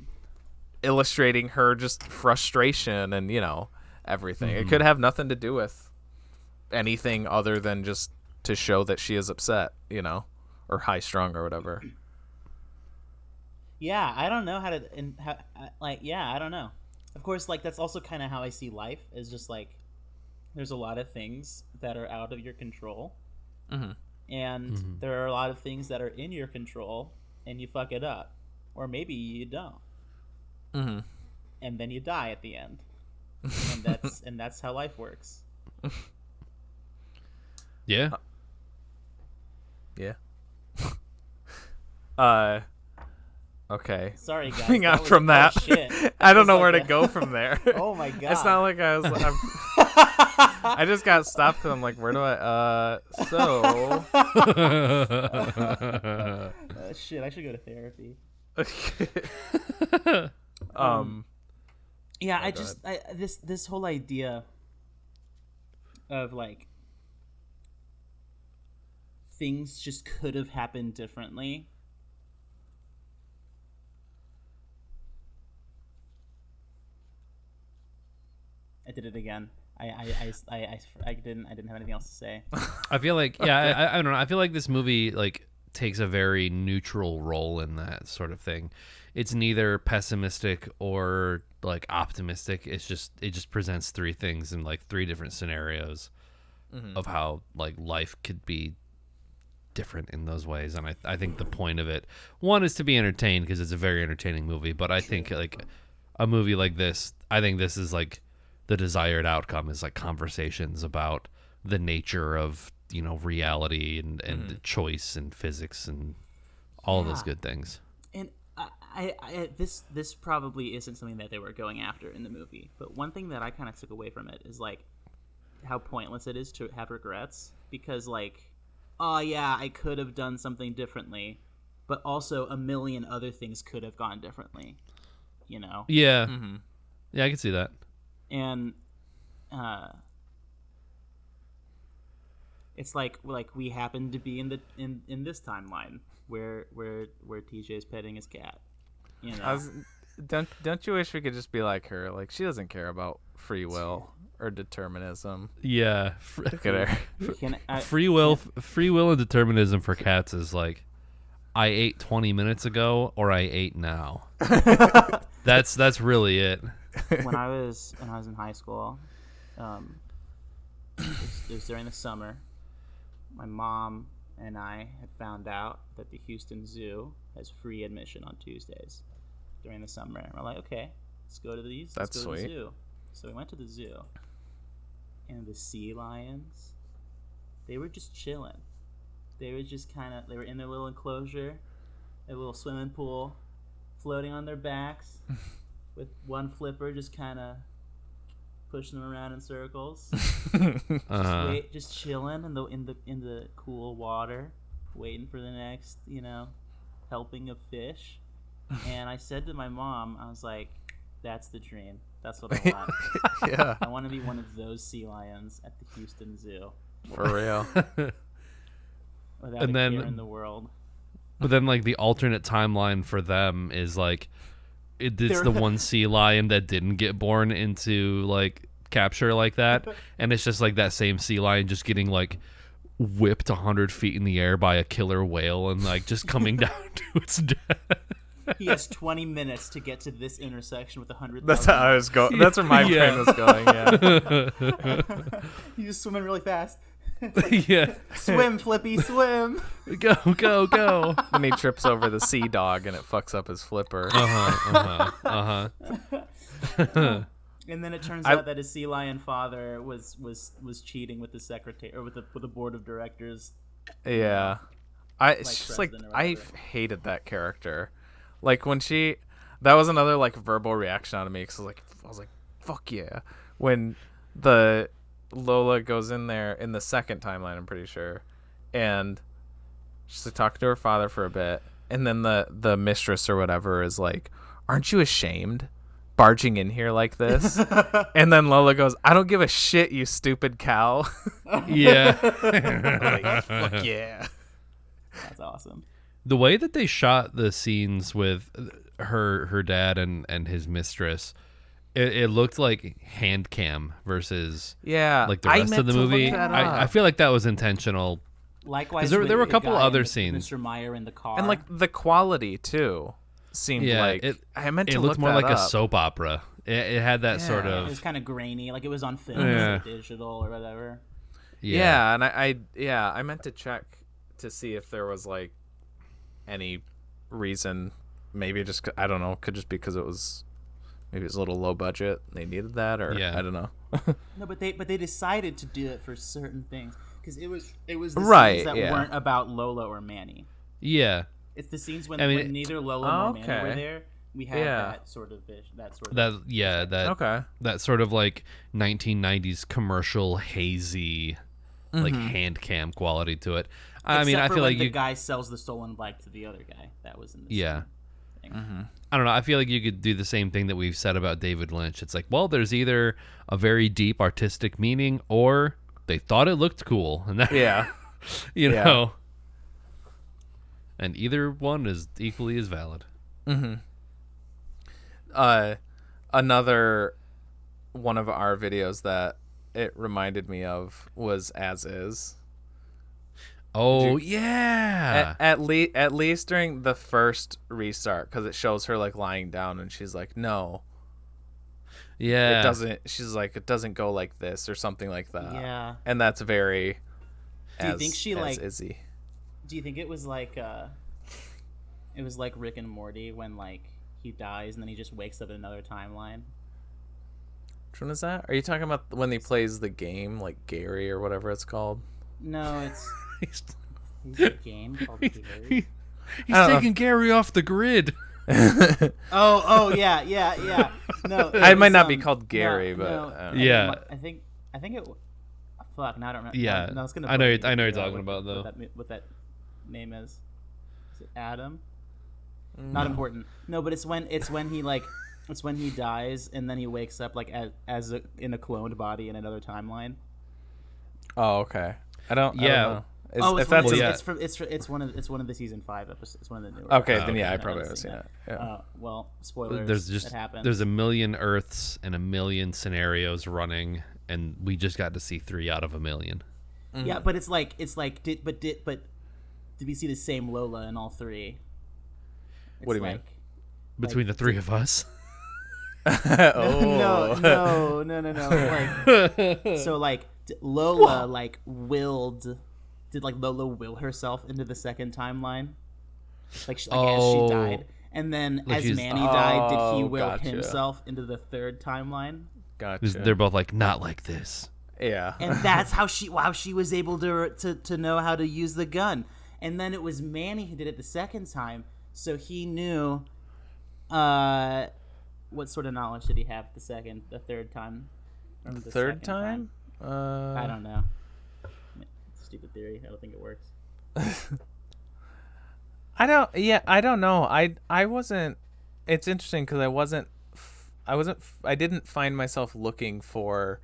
illustrating her just frustration and, you know, everything. It could have nothing to do with anything other than just to show that she is upset, you know, or high strung or whatever. Yeah, I don't know how to I don't know. Of course, like that's also kind of how I see life, is just like there's a lot of things that are out of your control. And there are a lot of things that are in your control and you fuck it up, or maybe you don't. And then you die at the end. And that's how life works. Yeah. Yeah. Okay. Sorry, guys. Moving on from that. Shit. I don't know where to go from there. Oh my god. It's not like I just got stopped and I'm like, where do I shit, I should go to therapy. Yeah, this whole idea of like things just could have happened differently. I did it again. I didn't have anything else to say. I feel like I don't know. I feel like this movie like takes a very neutral role in that sort of thing. It's neither pessimistic or like optimistic. It just presents 3 things in like 3 different scenarios of how like life could be different in those ways. And I think the point of it, one, is to be entertained because it's a very entertaining movie. But I think like a movie like this, I think this is like the desired outcome is like conversations about the nature of, you know, reality and choice and physics and all of those good things. And this probably isn't something that they were going after in the movie, but one thing that I kind of took away from it is like how pointless it is to have regrets, because like, oh yeah, I could have done something differently, but also a million other things could have gone differently, you know? Yeah. Yeah, I can see that. And it's like we happen to be in this timeline where TJ is petting his cat, you know. Don't you wish we could just be like her? Like, she doesn't care about free will or determinism. Yeah. Look at her. Free will and determinism for cats is like, I ate 20 minutes ago or I ate now. That's really it. When I was in high school, it was during the summer. My mom and I had found out that the Houston Zoo has free admission on Tuesdays during the summer. And we're like, okay, let's go to the zoo. So we went to the zoo, and the sea lions, they were just chilling. They were just they were in their little enclosure, a little swimming pool, floating on their backs. With one flipper just kind of pushing them around in circles, just chilling in the cool water, waiting for the next, you know, helping of fish. And I said to my mom, I was like, "That's the dream. That's what I want. Yeah, I want to be one of those sea lions at the Houston Zoo, for real, without a care in the world." But then like the alternate timeline for them is like it's the one sea lion that didn't get born into like capture like that, and it's just like that same sea lion just getting like whipped 100 feet in the air by a killer whale and like just coming down to its death. He has 20 minutes to get to this intersection with 100,000. That's how I was going. That's where my brain was going. Yeah. He's just swimming really fast. Yeah. Swim, Flippy, swim. Go, go, go. Then he trips over the sea dog and it fucks up his flipper. And then it turns out that his sea lion father was cheating with the secretary or with the board of directors. Yeah. It's just like I hated that character. Like when that was another like verbal reaction out of me because I was like, fuck yeah. When the Lola goes in there in the second timeline, I'm pretty sure, and she's like talking to her father for a bit, and then the mistress or whatever is like, aren't you ashamed barging in here like this? And then Lola goes, I don't give a shit, you stupid cow. Yeah. Like, fuck yeah. That's awesome. The way that they shot the scenes with her dad and his mistress, it looked like hand cam versus like the rest of the movie. I feel like that was intentional. Likewise, there were a couple other scenes. Mr. Meyer in the car, and like the quality too seemed like I meant to it look looked more that like up. a soap opera. It had that sort of. It was kind of grainy, like it was on film, or digital or whatever. Yeah, and I meant to check to see if there was like any reason. Maybe just I don't know. Could just because it was maybe it's a little low budget. They needed that, or I don't know. No, but they decided to do it for certain things because it was the right, scenes that weren't about Lola or Manny. Yeah, it's the scenes when neither Lola nor Manny were there. We had that sort of that sort of like 1990s commercial hazy like hand cam quality to it. I mean, I feel like the guy sells the stolen bike to the other guy. That was in the thing. I don't know. I feel like you could do the same thing that we've said about David Lynch. It's like, well, there's either a very deep artistic meaning or they thought it looked cool, and that, you know, and either one is equally as valid. Another one of our videos that it reminded me of was As Is. Oh yeah. At least during the first restart, because it shows her like lying down and she's like, no. Yeah. It doesn't. She's like, it doesn't go like this or something like that. Yeah. And that's very. Do you think she like Izzy? Do you think it was like Rick and Morty when like he dies and then he just wakes up in another timeline? Which one is that? Are you talking about when he plays the game like Gary or whatever it's called? No, it's. He's a game called Gary. He's taking Gary off the grid. Oh yeah. No, it might not be called Gary, but I think it. Fuck, now I don't remember. Yeah, no, it's gonna. I know you're talking about though. What that name is? Is it Adam? Not important. No, but it's when he like. It's when he dies and then he wakes up like in a cloned body in another timeline. Oh, okay. I don't know. It's one of the season 5 episodes. It's one of the newer. Okay, then I probably haven't seen it. Yeah. Well, spoilers. There's a million Earths and a million scenarios running, and we just got to see 3 out of a million. Yeah, but did we see the same Lola in all 3? What do you mean? Between the 3 of us. No. Like, so like Lola like did like Lola will herself into the second timeline? As she died. And then as Manny died, did he will himself into the third timeline? Gotcha. They're both like, not like this. Yeah. And that's how she was able to know how to use the gun. And then it was Manny who did it the second time, so he knew what sort of knowledge did he have the third time? The third time? I don't know. Stupid theory. I don't think it works. I don't know. I wasn't. It's interesting because I didn't find myself looking for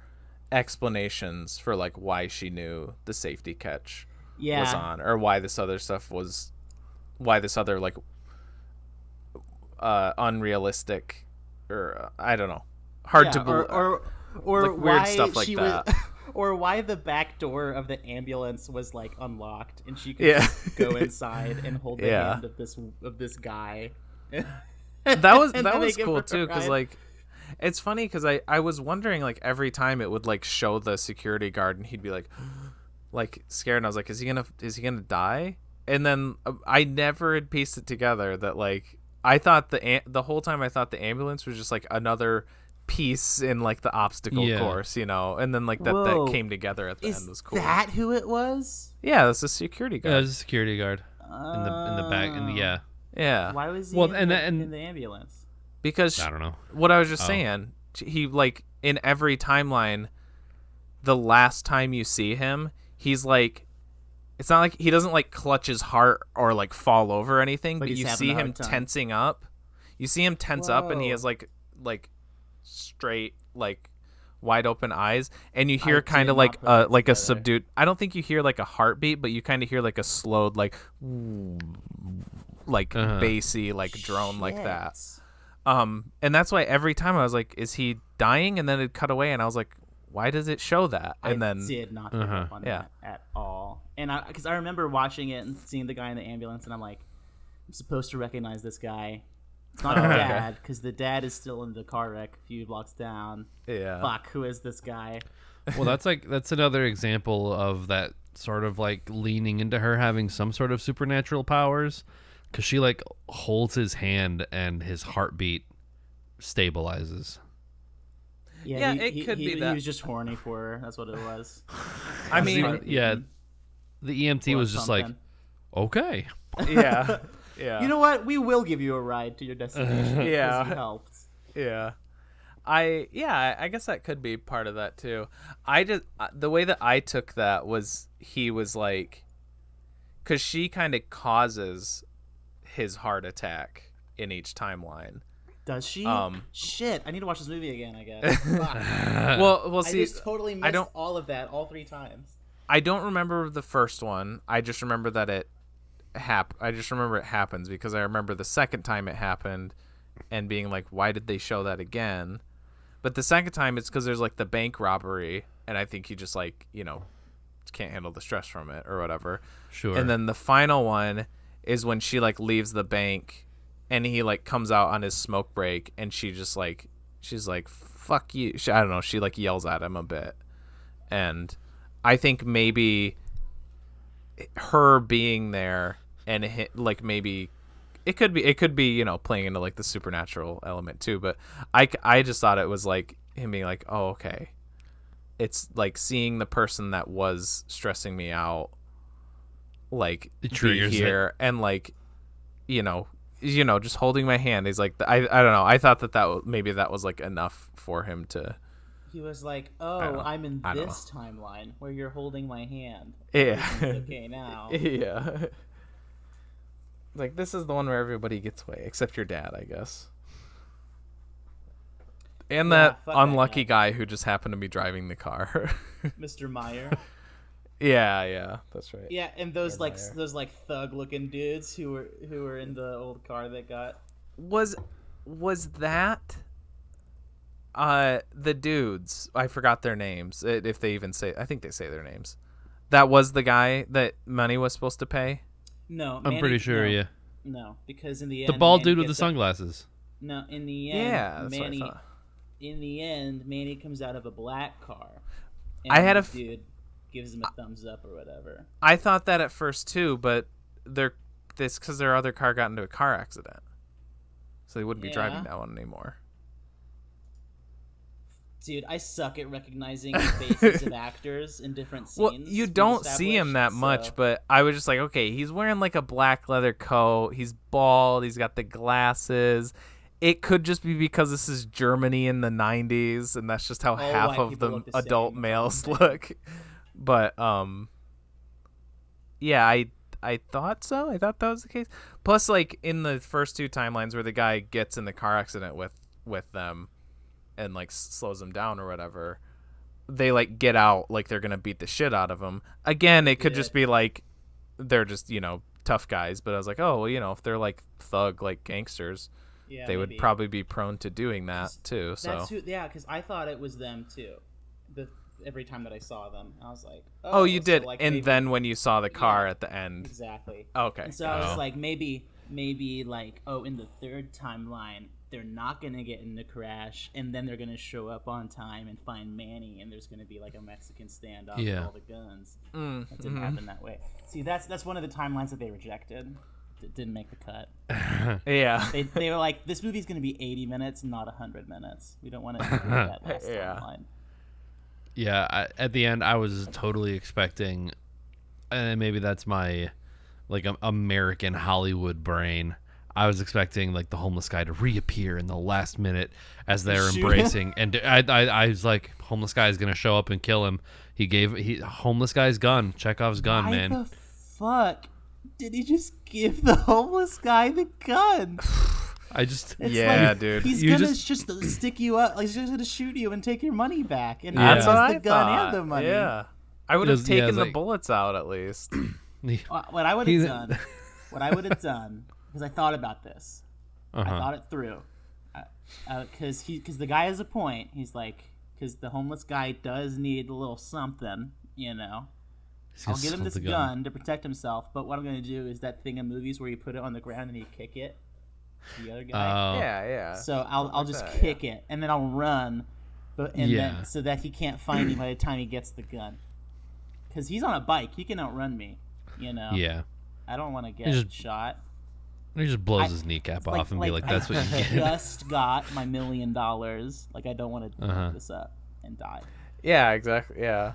explanations for like why she knew the safety catch was on or why this other stuff was why this other like unrealistic or I don't know, hard to believe or like weird stuff like that. Or why the back door of the ambulance was like unlocked and she could just go inside and hold the hand of this guy. That was cool too, because like it's funny because I was wondering like every time it would like show the security guard and he'd be like scared, and I was like, is he gonna die? And then I never had pieced it together that like I thought the whole time I thought the ambulance was just like another piece in like the obstacle course, you know, and then like that came together at the end was cool. Is that who it was? Yeah, that's a security guard. Yeah, it was a security guard in the back, and yeah. Why was he in the ambulance? Because I don't know. What I was just saying, he like in every timeline, the last time you see him, he's like, it's not like he doesn't like clutch his heart or like fall over or anything, but you see him tensing up. You see him tense up, and he has like straight like wide open eyes, and you hear kind of like a subdued. I don't think you hear like a heartbeat, but you kind of hear like a slowed like bassy like drone like that. And that's why every time I was like, is he dying? And then it'd cut away, and I was like, why does it show that? And I then did not pick up on that at all. And because I remember watching it and seeing the guy in the ambulance, and I'm like, I'm supposed to recognize this guy. It's not the dad, because the dad is still in the car wreck a few blocks down. Yeah. Fuck, who is this guy? Well, that's another example of that sort of like leaning into her having some sort of supernatural powers, because she like holds his hand and his heartbeat stabilizes. Yeah, it could be that. He was just horny for her. That's what it was. I mean, the EMT was just like, okay. Yeah. Yeah. You know what? We will give you a ride to your destination. Yeah. He helped. Yeah. I guess that could be part of that too. The way that I took that was he was like, because she kind of causes his heart attack in each timeline. Does she? Shit, I need to watch this movie again, I guess. Fuck. Well, see, I just totally missed all of that all 3 times. I don't remember the first one. I just remember that it happens, because I remember the second time it happened and being like, why did they show that again? But the second time it's because there's like the bank robbery, and I think he just like, you know, can't handle the stress from it or whatever. Sure. And then the final one is when she like leaves the bank and he like comes out on his smoke break, and she's like fuck you. I don't know, she like yells at him a bit. And I think maybe her being there and like maybe it could be, you know, playing into like the supernatural element too, but I just thought it was like him being like, oh, okay, it's like seeing the person that was stressing me out like be here and like, you know, just holding my hand. He's like, I don't know, I thought that was like enough for him to. He was like, oh, I'm in this timeline where you're holding my hand. Yeah. Okay, now. Yeah. Like, this is the one where everybody gets away, except your dad, I guess. And that unlucky guy who just happened to be driving the car. Mr. Meyer. Yeah, that's right. Yeah, and those thug-looking dudes who were in the old car that got. Was that the dudes? I forgot their names. If they even say, I think they say their names. That was the guy that money was supposed to pay. No, I'm pretty sure. Yeah. No, because in the end, the bald dude with the sunglasses. No, in the end, that's Manny. what I thought. In the end, Manny comes out of a black car. And I had dude gives him a thumbs up or whatever. I thought that at first too, but because their other car got into a car accident, so they wouldn't be driving that one anymore. Dude, I suck at recognizing faces of actors in different scenes. Well, you don't see him that much, but I was just like, okay, he's wearing like a black leather coat. He's bald. He's got the glasses. It could just be because this is Germany in the 90s, and that's just how half of the adult males look. But, yeah, I thought so. I thought that was the case. Plus, like, in the first 2 timelines where the guy gets in the car accident with them, and like slows them down or whatever, they like get out like they're gonna beat the shit out of him again. It could just be like they're just, you know, tough guys, but I was like, oh, well, if they're like thug, like gangsters, they would probably be prone to doing that too. So because I thought it was them too. Every time that I saw them, I was like, oh, you did, like, and then when you saw the car at the end, exactly. Okay. And so I was like, maybe like, in the third timeline, they're not gonna get in the crash, and then they're gonna show up on time and find Manny, and there's gonna be like a Mexican standoff with all the guns. That didn't happen that way. See, that's one of the timelines that they rejected. It didn't make the cut. Yeah. They were like, this movie's gonna be 80 minutes, not 100 minutes. We don't want to do that last timeline. Yeah, at the end, I was totally expecting, and maybe that's my like American Hollywood brain. I was expecting like the homeless guy to reappear in the last minute as they're embracing, and I was like, homeless guy is gonna show up and kill him. Homeless guy's gun, Chekhov's gun, man. Why the fuck did he just give the homeless guy the gun? Dude. He's gonna just stick you up. Like, he's just gonna shoot you and take your money back. And that's what the gun and the money. Yeah, I would have taken the bullets out at least. What I would have done, because I thought about this. I thought it through. Because the guy has a point. He's like, because the homeless guy does need a little something, I'll give him this gun to protect himself. But what I'm gonna do is that thing in movies where you put it on the ground and you kick it. The other guy. Yeah. So I'll just kick it, and then I'll run, then so that he can't find me by the time he gets the gun. Because he's on a bike, he can outrun me. Yeah. I don't want to get shot. He just blows his kneecap off and be like, "That's what you get." I just got my $1 million. Like, I don't want to blow this up and die. Yeah, exactly. Yeah.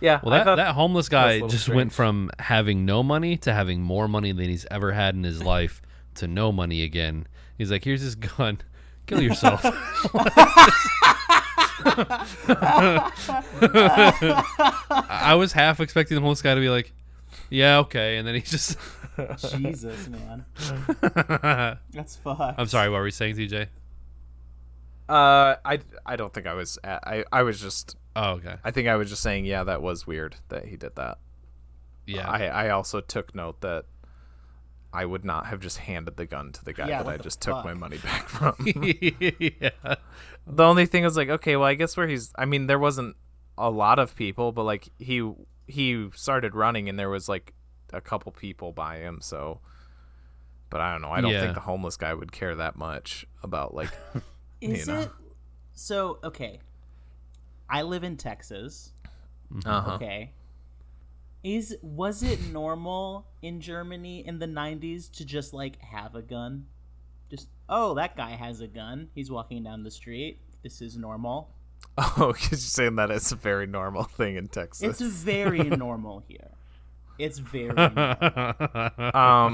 Yeah. Well, that homeless guy just went from having no money to having more money than he's ever had in his life. To no money again. He's like, here's his gun. Kill yourself. I was half expecting the homeless guy to be like, yeah, okay. And then he just... Jesus, man. That's fucked. I'm sorry, what were you saying, TJ? I don't think I was... I was just... Oh, okay. I think I was just saying, yeah, that was weird that he did that. Yeah. I also took note that I would not have just handed the gun to the guy that I just took my money back from. Yeah. The only thing is like, okay, well, I guess there wasn't a lot of people, but like he started running and there was like a couple people by him. So, but I don't know. I don't think the homeless guy would care that much about like, it? So, okay. I live in Texas. Okay. Was it normal in Germany in the 90s to just like have a gun? Just, oh, that guy has a gun. He's walking down the street. This is normal. Oh, because you're saying that it's a very normal thing in Texas. It's very normal here. It's very normal.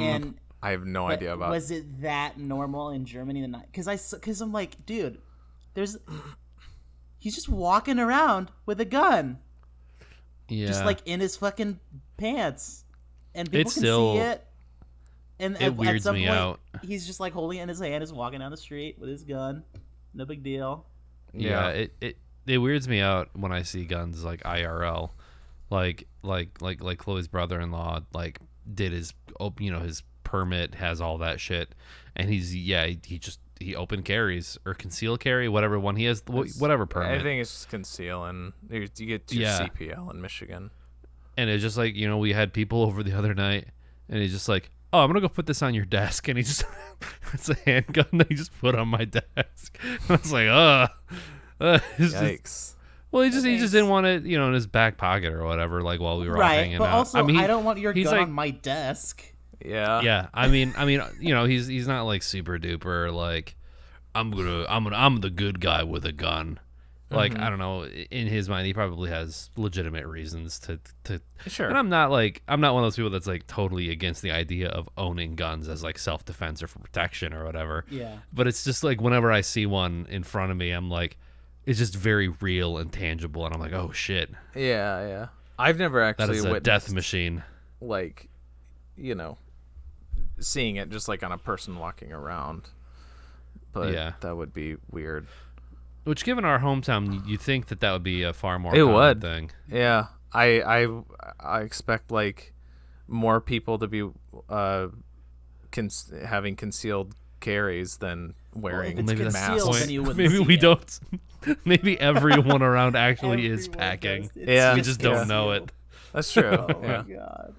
And I have no idea about. Was it that normal in Germany? Because I'm like, dude, he's just walking around with a gun. Yeah. Just like in his fucking pants, and people can see it. And it weirds some me point, out. He's just like holding it in his hand, just walking down the street with his gun. No big deal. Yeah. It weirds me out when I see guns like IRL, like Chloe's brother-in-law like did his his permit, has all that shit, and he open carries or conceal carry, whatever one he has, whatever permit. I think it's just conceal, and you get your CPL in Michigan. And it's just like, we had people over the other night, and he's just like, oh, I'm going to go put this on your desk. And he just, it's a handgun that he just put on my desk. I was like, yikes. Well, he just didn't want it, in his back pocket or whatever, like while we were all hanging out. But also, I don't want your gun on my desk. Yeah. Yeah. I mean, he's not like super duper like I'm the good guy with a gun. Like, I don't know, in his mind he probably has legitimate reasons to Sure. And I'm not one of those people that's like totally against the idea of owning guns as like self-defense or for protection or whatever. Yeah. But it's just like whenever I see one in front of me, I'm like, it's just very real and tangible, and I'm like, oh shit. Yeah. I've never actually that is a witnessed death machine. Like, seeing it just like on a person walking around. But that would be weird. Which, given our hometown, you'd think that would be a far more common thing. Yeah, I expect like more people to be having concealed carries than wearing if it's masks. concealed, then you wouldn't Maybe see we it. don't. Maybe everyone around actually is Everyone packing. does. It's Yeah. We just don't know it. That's true. Oh yeah. my god.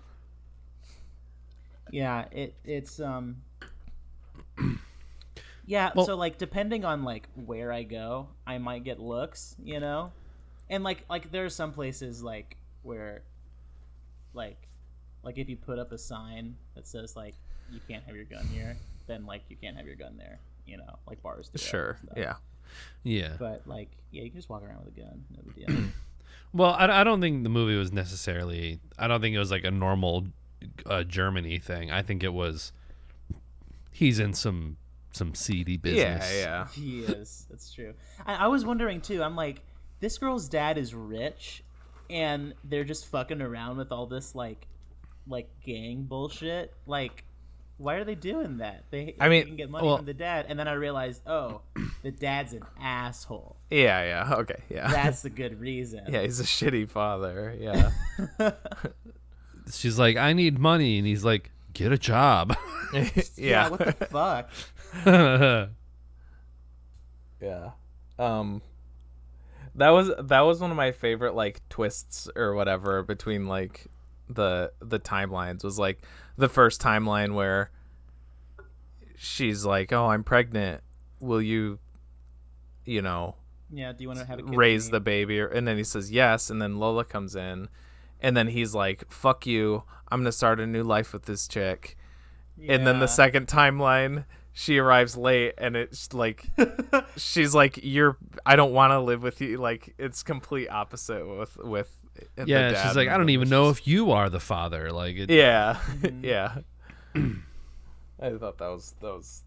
Yeah, it's Yeah, Well- so like depending on like where I go, I might get looks, you know? And like there are some places like where like if you put up a sign that says like you can't have your gun here, then like you can't have your gun there, you know, like bars do that Sure. and stuff. Yeah. Yeah. But like yeah, you can just walk around with a gun, no big deal. Well, I don't think the movie was necessarily. I don't think it was like a normal Germany thing. I think it was. He's in some seedy business. Yeah. He is. That's true. I was wondering too. I'm like, this girl's dad is rich, and they're just fucking around with all this like gang bullshit. Like, why are they doing that? They can get money from the dad, and then I realized, oh, the dad's an asshole. Yeah. Okay. Yeah. That's the good reason. Yeah, he's a shitty father. Yeah. She's like, I need money, and he's like, get a job. Yeah. What the fuck? Yeah. That was one of my favorite like twists or whatever between like the timelines was like the first timeline where she's like, "Oh, I'm pregnant. Will you know, Yeah. Do you want to have a kid raise with the me? baby?" And then he says yes, and then Lola comes in, and then he's like, "Fuck you. I'm going to start a new life with this chick." And then the Yeah. second timeline, she arrives late, and it's like, she's like, I don't want to live with you. Like, it's complete opposite with the Yeah, dad she's like, and I don't the even know missus. if you are the father. Like, Yeah, Mm-hmm. yeah. I thought that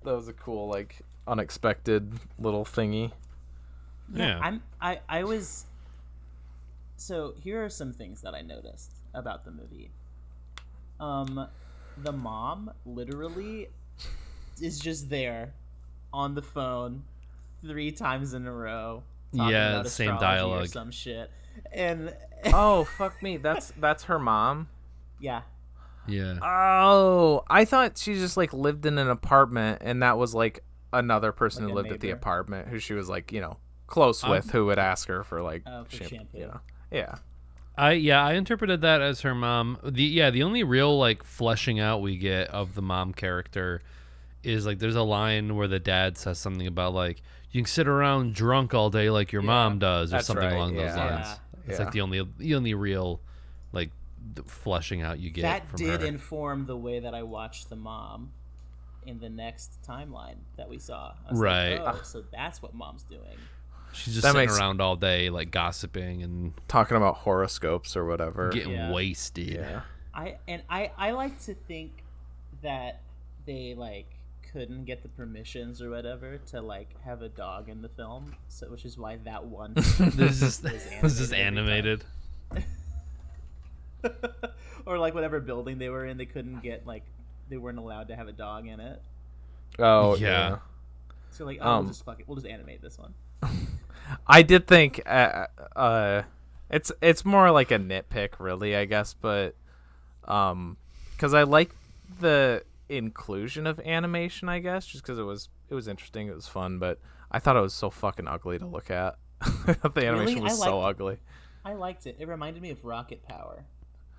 was a cool, like, unexpected little thingy. Yeah. I was. So here are some things that I noticed about the movie. The mom literally is just there on the phone 3 times in a row. Talking Yeah, about the same astrology or dialogue. some shit. And Oh, fuck me. That's her mom? yeah, Yeah. Oh, I thought she just, like, lived in an apartment, and that was, like, another person Like who a lived at the neighbor. apartment who she was, like, close with, who would ask her for, like, for shampoo. you know. Yeah. I interpreted that as her mom. The only real like fleshing out we get of the mom character is like there's a line where the dad says something about like you can sit around drunk all day like your mom does or that's something right, along those yeah. lines. Yeah. It's Yeah. like the only real like fleshing out you get That from did her. inform the way that I watched the mom in the next timeline that we saw. I was Right. Like, oh, so that's what mom's doing. She's just That sitting makes- around all day like gossiping and Talking about horoscopes or whatever. getting Yeah. wasted. Yeah. I like to think that they like couldn't get the permissions or whatever to like have a dog in the film, so which is why that one This is was this is animated animated. or like whatever building they were in, they couldn't get like they weren't allowed to have a dog in it. Oh, Yeah. yeah. So like, we'll just we'll just animate this one. I did think it's more like a nitpick, really, I guess, but because I like the inclusion of animation, I guess, just because it was interesting, it was fun, but I thought it was so fucking ugly to look at. I thought the animation was so ugly. I liked it. It reminded me of Rocket Power.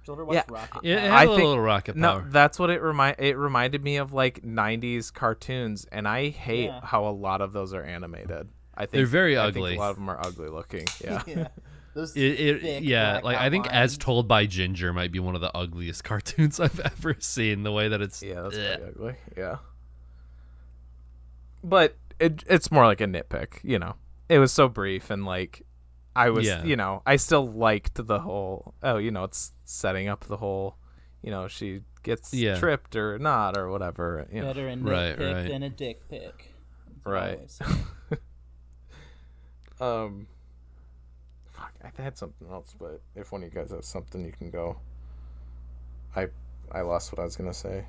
Did you ever watch Yeah, Rocket It Power? had I a think- little rocket power. No, that's what it reminded me of, like 90s cartoons, and I hate Yeah. how a lot of those are animated. I think They're very I think ugly. a lot of them are ugly looking. Yeah. Yeah. Those It thick yeah, black like I think As outlines. Told by Ginger might be one of the ugliest cartoons I've ever seen. The way that it's Yeah, that's Ugh. pretty ugly. Yeah. But it's more like a nitpick, you know. It was so brief, and like I was, Yeah. you know, I still liked the whole, it's setting up the whole, she gets Yeah. tripped or not or whatever, Better a Right, nitpick right. than a dick pic. That's what I Right. always say. Fuck, I had something else, but if one of you guys has something, you can go. I lost what I was gonna say.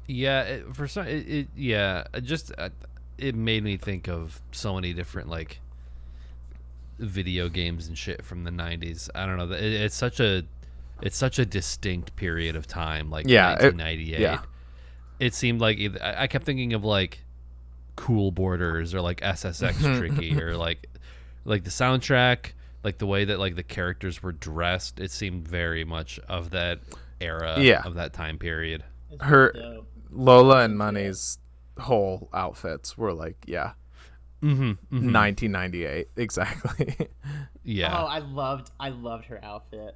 Yeah, it made me think of so many different like video games and shit from the 90s. I don't know, it's it's such a distinct period of time, like Yeah, 1998. It seemed like I kept thinking of like Cool Borders or like SSX Tricky or like the soundtrack, like the way that like the characters were dressed. It seemed very much of that era, of that time period. Her Lola and Money's whole outfits were like 1998 exactly. Oh, I loved her outfit.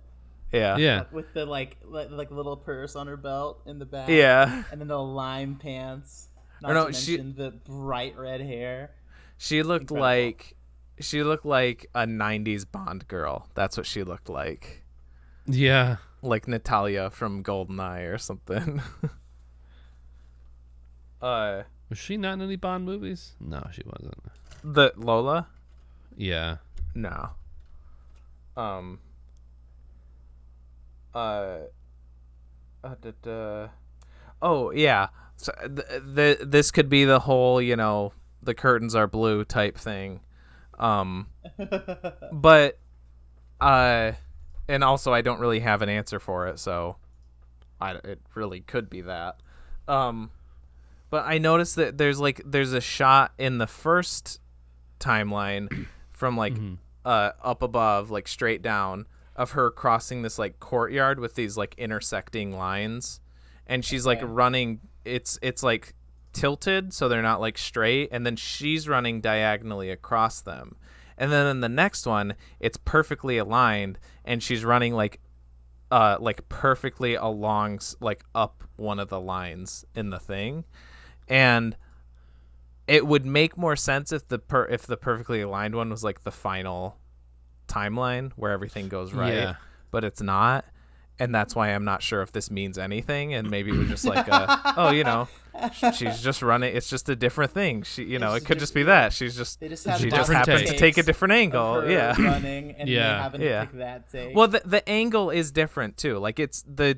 Yeah. With the like little purse on her belt in the back. Yeah. And then the lime pants. Not to mention the bright red hair. She looked like a 90s Bond girl. That's what she looked like. Yeah. Like Natalia from GoldenEye or something. Was she not in any Bond movies? No, she wasn't. The Lola? Yeah. No. Oh yeah. So this could be the whole, the curtains are blue type thing. But and also I don't really have an answer for it, so it really could be that. But I noticed that there's a shot in the first timeline from like up above, like straight down, of her crossing this like courtyard with these like intersecting lines, and she's like running. It's like tilted so they're not like straight, and then she's running diagonally across them, and then in the next one it's perfectly aligned and she's running like perfectly along, like up one of the lines in the thing. And it would make more sense if the perfectly aligned one was like the final timeline where everything goes right, but it's not, and that's why I'm not sure if this means anything. And maybe it was just like she's just running. It's just a different thing. It could just be that she just happens to take a different angle. Running and having to pick that take. Well, the angle is different too. Like it's a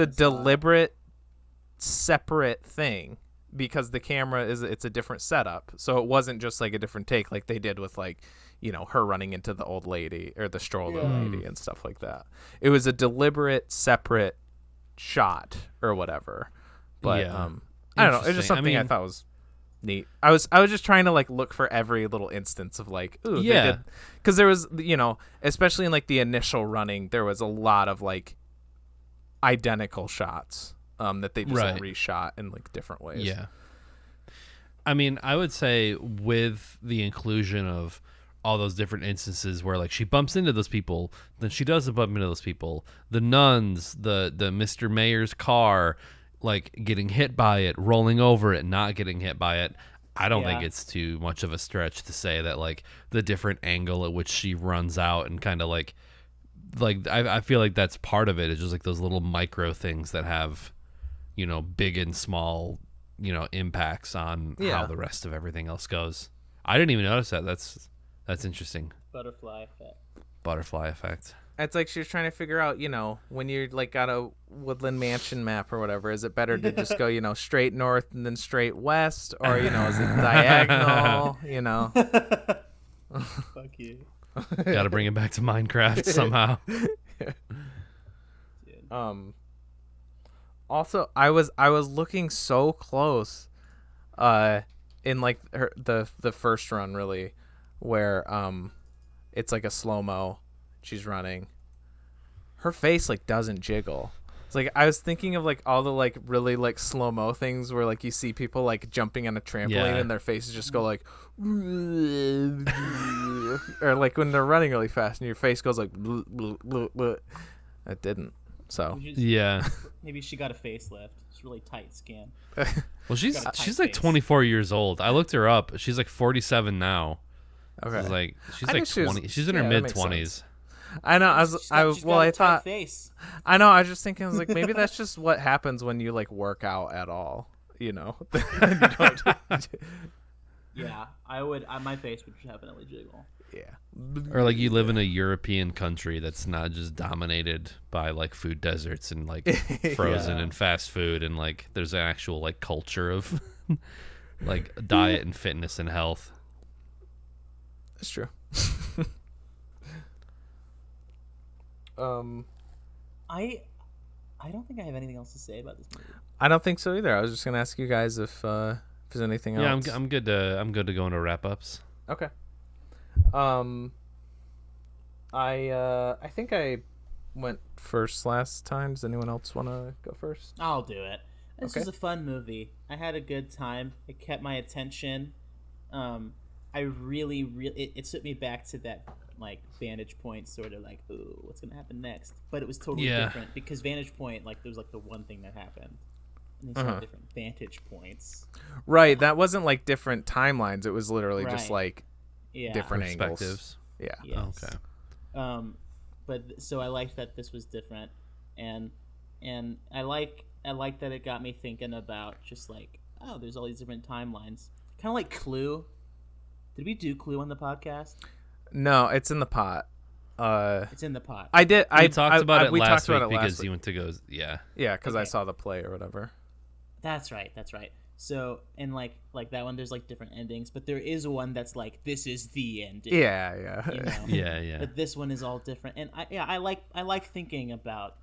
deliberate separate thing, because the camera it's a different setup, so it wasn't just like a different take like they did with like her running into the old lady or the stroller lady and stuff like that. It was a deliberate separate shot or whatever. But I don't know, it's just something I thought was neat. I was just trying to like look for every little instance of like, ooh, they did, because there was, especially in like the initial running, there was a lot of like identical shots that they just reshot in like different ways. Yeah. I mean, I would say with the inclusion of all those different instances where like she bumps into those people, then she doesn't bump into those people, the nuns, the Mr. Mayor's car, like getting hit by it, rolling over it, not getting hit by it. I don't think it's too much of a stretch to say that like the different angle at which she runs out and kind of like I feel like that's part of it. It's just like those little micro things that have, big and small, impacts on how the rest of everything else goes. I didn't even notice that. That's interesting. Butterfly effect. It's like she was trying to figure out, when you're like got a woodland mansion map or whatever, is it better to just go, straight north and then straight west, or is it diagonal? Fuck you. Got to bring it back to Minecraft somehow. Also, I was looking so close, in like the first run really, where it's like a slow-mo, she's running, her face like doesn't jiggle. It's like I was thinking of like all the like really like slow-mo things where like you see people like jumping on a trampoline and their faces just go like or like when they're running really fast and your face goes like bleh, bleh, bleh, bleh. It didn't. So maybe she got a facelift. It's really tight skin. Well, she's like 24 years old. I looked her up. She's like 47 now. Okay. She's like 20. She's in her mid 20s. I know. I thought. Face. I know. I was just thinking. I was like, maybe that's just what happens when you like work out at all. You don't. Yeah, I would. My face would definitely jiggle. Yeah. Or like you live in a European country that's not just dominated by like food deserts and like frozen and fast food, and like there's an actual like culture of like diet and fitness and health. That's true. I don't think I have anything else to say about this movie. I don't think so either. I was just gonna ask you guys if there's anything else. Yeah, I'm good to go into wrap ups. Okay. I think I went first last time. Does anyone else want to go first? I'll do it. This Okay. was a fun movie. I had a good time. It kept my attention. I really, it took me back to that like vantage point, sort of like, ooh, what's gonna happen next? But it was totally different because vantage point, like, there was like the one thing that happened, and these are different vantage points. Right. That wasn't like different timelines. It was literally just like different perspectives. Angles. Yeah. Yes. Okay. But so I liked that this was different, and I like that it got me thinking about just like, oh, there's all these different timelines, kind of like Clue. Did we do Clue on the podcast? No, it's in the pot. It's in the pot. I did. We talked about it we last talked week about it because last you week. went to go. Yeah. Yeah, because I Okay. saw the play or whatever. That's right. So, and like that one, there's like different endings, but there is one that's like, this is the ending. Yeah. You know? Yeah. But this one is all different, and I like thinking about,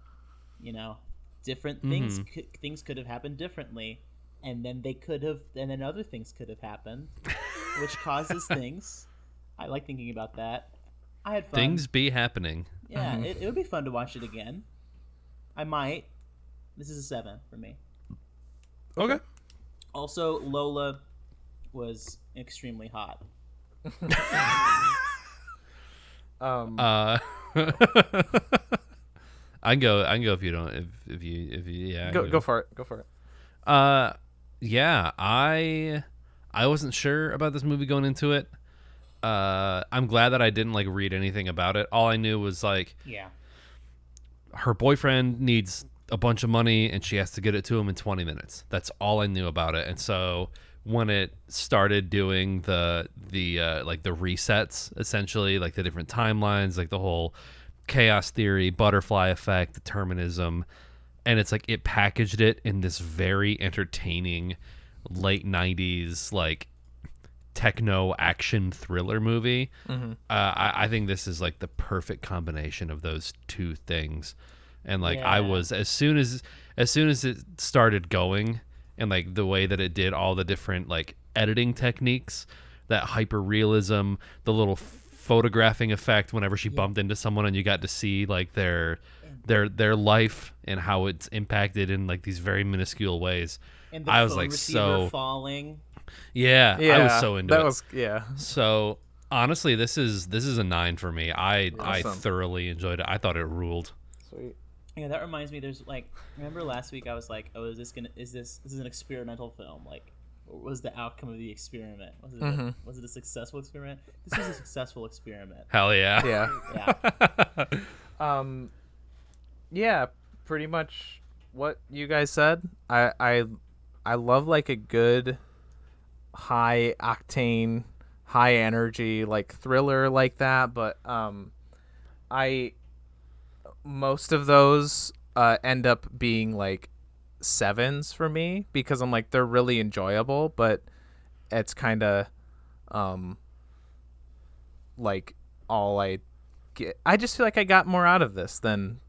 different things. Things could have happened differently, and then other things could have happened, which causes things. I like thinking about that. I had fun. Things be happening. Yeah, it would be fun to watch it again. I might. This is a 7 for me. Okay. Also, Lola was extremely hot. I can go if you don't if you yeah. Go for it. Yeah, I wasn't sure about this movie going into it. I'm glad that I didn't like read anything about it. All I knew was like, her boyfriend needs a bunch of money and she has to get it to him in 20 minutes. That's all I knew about it. And so when it started doing the like the resets, essentially, like the different timelines, like the whole chaos theory, butterfly effect, determinism, and it's like it packaged it in this very entertaining late 90s like techno action thriller movie. I think this is like the perfect combination of those two things. And like I was, as soon as it started going, and like the way that it did all the different like editing techniques, that hyper realism, the little photographing effect whenever she bumped into someone and you got to see like their life and how it's impacted in like these very minuscule ways. And the I was phone like receiver falling. Yeah, I was so into it. Yeah. So honestly, this is a 9 for me. I Awesome. thoroughly enjoyed it. I thought it ruled. Sweet. Yeah, that reminds me. There's like, remember last week I was like, oh, is this an experimental film? Like, what was the outcome of the experiment? Was it a successful experiment? This was a successful experiment. Hell yeah. Yeah. Yeah. Yeah, pretty much what you guys said. I love like a good high octane, high energy like thriller like that, but most of those end up being like 7s for me because I'm like, they're really enjoyable, but it's kind of like all I get. I just feel like I got more out of this than